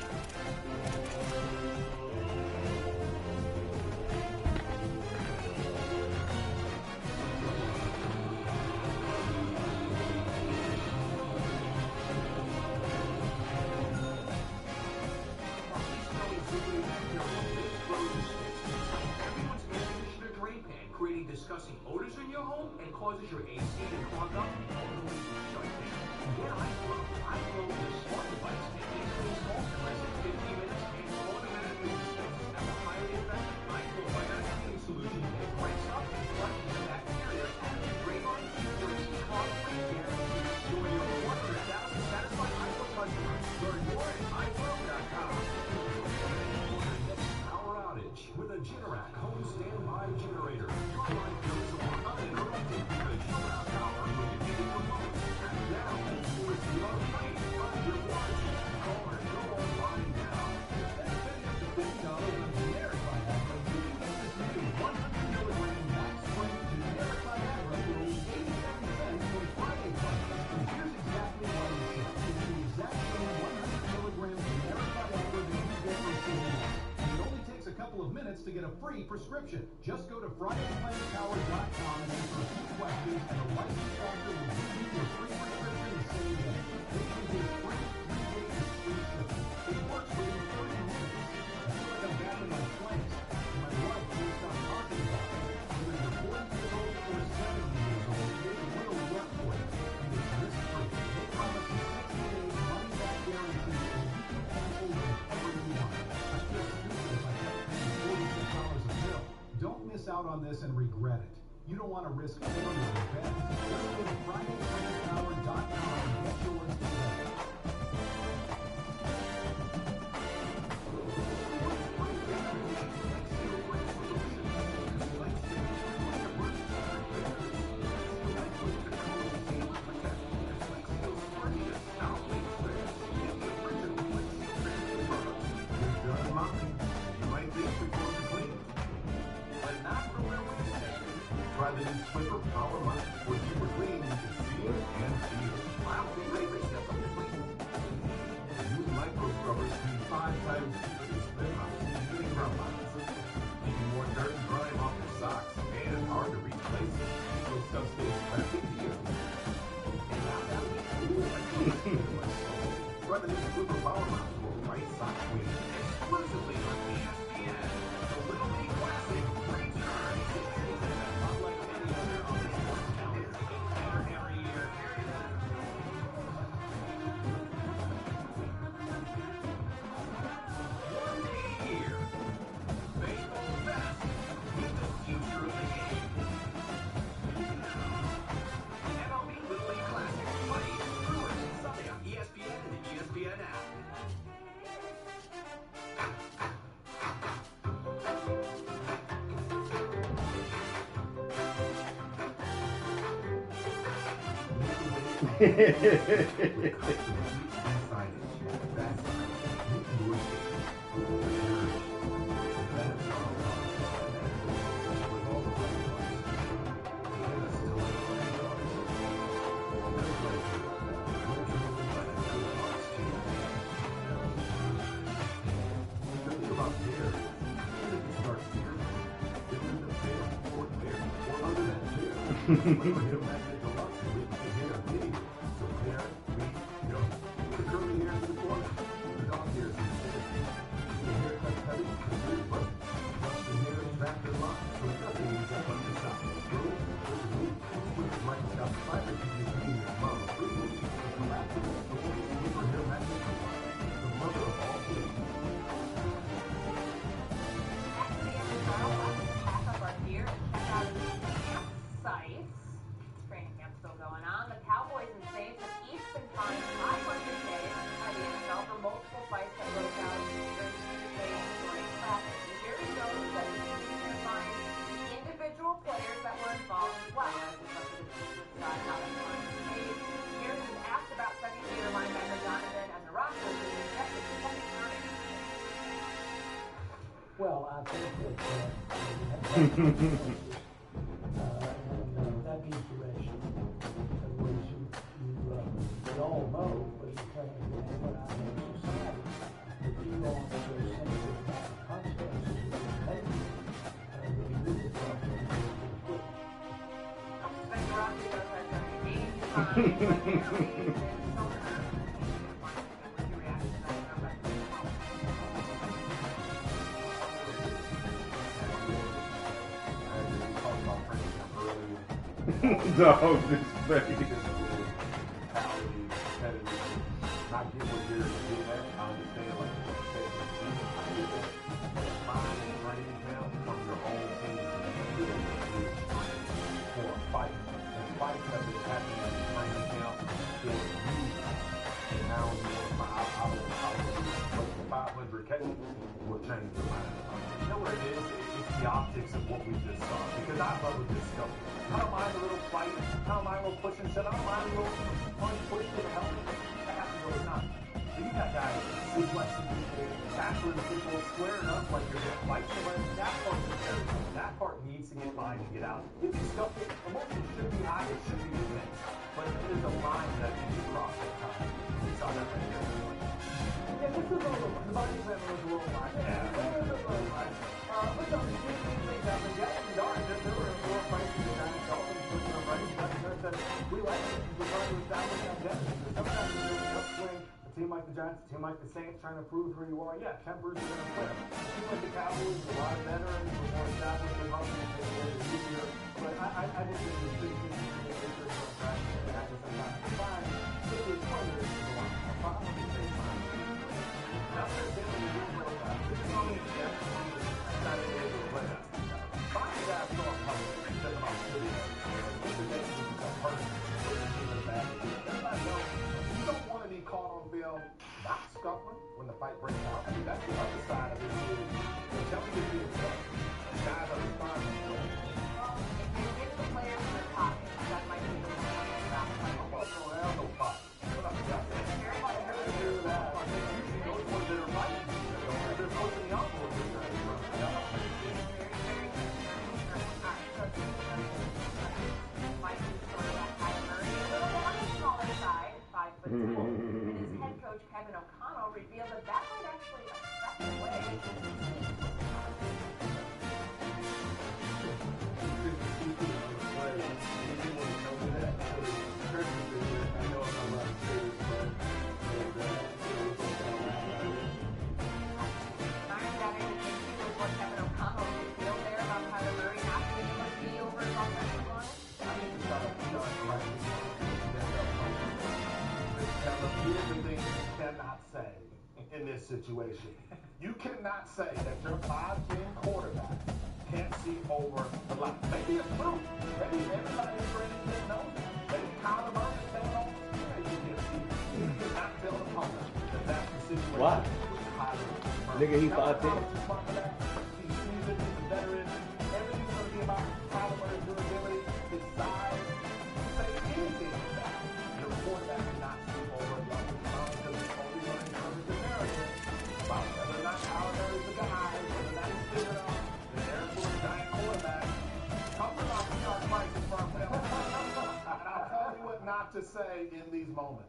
Speaker 10: your home and causes your AC to clog up, totally shut down. Get iFlow. iFlow is a smart device that easily installs in less than 15 minutes and automatically dispenses out a highly effective iFlow biotic cleaning solution that breaks up and flushes the bacteria out of your radon for its clog-free guarantee. Join your 100,000 satisfied iFlow customers. Learn more at iFlow.com. Power outage with a JMark home standby generator. Your life goes on uninterrupted because you're out power when you need it the most. And now, it's your money under your warranty. Call or go online now. Spending up to $50 on generic Viagra, you can get this new 100 milligram max strength generic Viagra for only 87 cents from Friday Plus. And here's exactly why you should. It's the exact same 100 milligram generic Viagra that you get from CVS. It only takes a couple of minutes to get a free prescription. Just go to FridayPlanetPower.com and answer a few questions, and a licensed doctor will give you your free prescription the same day. Patients get free 3 days free shipping. It works within 30 minutes. I feel like I'm back in my 20s. My wife can't stop talking about it. Whether you're 40 years old or 70 years old, it will work for you. And it's risk-free. They promise a 60 days money-back guarantee, and you can cancel whenever you want. I feel stupid if I kept paying $46 a pill. Don't miss out on this and regret it. You don't want to risk failure in bed. Just go to FridayPlanetPower.com and get yours today. Try the new Swiffer Power Line, where deeper clean you can see it and feel. Wow, really? The new micro scrubbers clean 5 times deeper than spin house, getting ground lines, keeping more dirt and grime off your socks, and hard to reach places, so stuff stays practically here. Try the new Swiffer Power Line for right sock clean, exclusively on ESPN. The Little League Classic returns. Well, I think that that means direction. Otherwise, we all know what you're trying to do, but I think society, if you go on to those sensitive consequences of your behavior, we do the problem.
Speaker 3: Dog, this baby.
Speaker 10: Not get what you're getting at. I understand, like you said, I get that. Mind and training him from your own team for a fight. And fights have been happening in training camp for years. And now you want to 500 catches will change your mind.
Speaker 8: You know what it is? It's the optics of what we just saw. Because I love this stuff. I don't mind a little fight. I don't mind a little push and shove. I don't mind a little push to the helmet. That happens all the time. But you got guys suplexing people, tackling people, squaring up like you're going to fight somebody. That part's embarrassing. That part needs to get by and get out. You can stuff it. Emotion should be high. It should be intense. But there's a line that needs to cross at times. We saw that right there.
Speaker 10: Yeah, this is a little, the body slam was a little line. Yeah, it was a little line. But no, these things happen. Yeah, there were more fights in the Giants. Dolphins pushing them right. We like it. We're trying to establish identity. Sometimes there's an upswing. A team like the Giants, a team like the Saints, trying to prove who you are. Yeah, tempers are going to flip. A team like the Cowboys, a lot of veterans, with more established, and hustle, it's a little easier. But I just think the big thing is the picture of the practice and have some time to find. It was whether it's a lot. I'm going to say fine. Now they're dealing with this real fast. This is only a step. Not a day to play that. Find the guys from a couple. Step them out to the end. The next is a person. Put the team in the back. Everybody knows. You don't want to be caught on film not scuffling when the fight breaks out. I mean, that's the other side of this is the challenges being tough. Guys are responding to it.
Speaker 7: Well, if you get the players in the pocket, that might be the one about like a
Speaker 10: Oh, no, hell no pocket. What up, guys?
Speaker 7: everybody knows
Speaker 10: Here's that. Usually those ones that are fighting, they're pushing the envelope. But his head coach, Kevin O'Connell, revealed that that might actually affect the way he Kevin O'Connell revealed there about Kyler Murray asking him to be over his offensive line. Here's the thing you cannot say in this situation. You cannot say that your 5'10" quarterback can't see over the line. Maybe it's true. Maybe everybody in training camp knows that. Maybe Kyler Murray is saying, oh, you cannot tell the opponent that that's the situation.
Speaker 3: Why? Nigga, he 5'10".
Speaker 10: He sees it, he's a veteran. Everything's going to be about Kyler Murray's durability, his size. You say anything like that. Your quarterback cannot see over the line because it's only going to interpret the narrative about whether or not Kyler Murray's the guy, whether or not he's figured out the narrative of a giant quarterback. Come to my start prices for our film. And I'll tell you what not to say in these moments.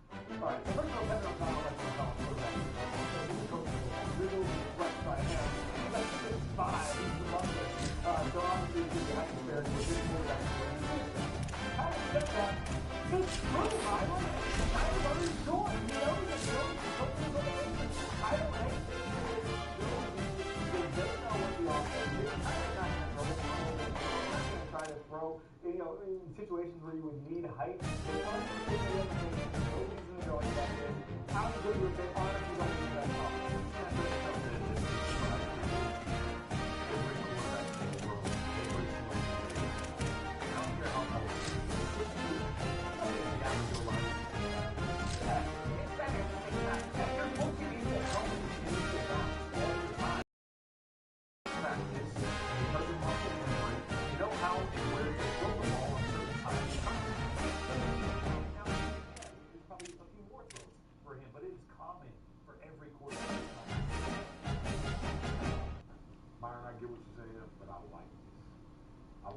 Speaker 10: All right, so first of all, Kevin O'Connell likes to call quarterback. He's coaching a little refreshed right now. He's like 6'5". He's the longest. So obviously, he's the height comparison with his quarterback. Having said that, it's true, Byron. Kyler Murray's short. He knows that he knows the coaches of the league. I don't hate it. They know what the offense is. I'm not going to try to throw, in situations where you would need height. They want to do anything. No reason to go like that. How good would they honestly like to do that?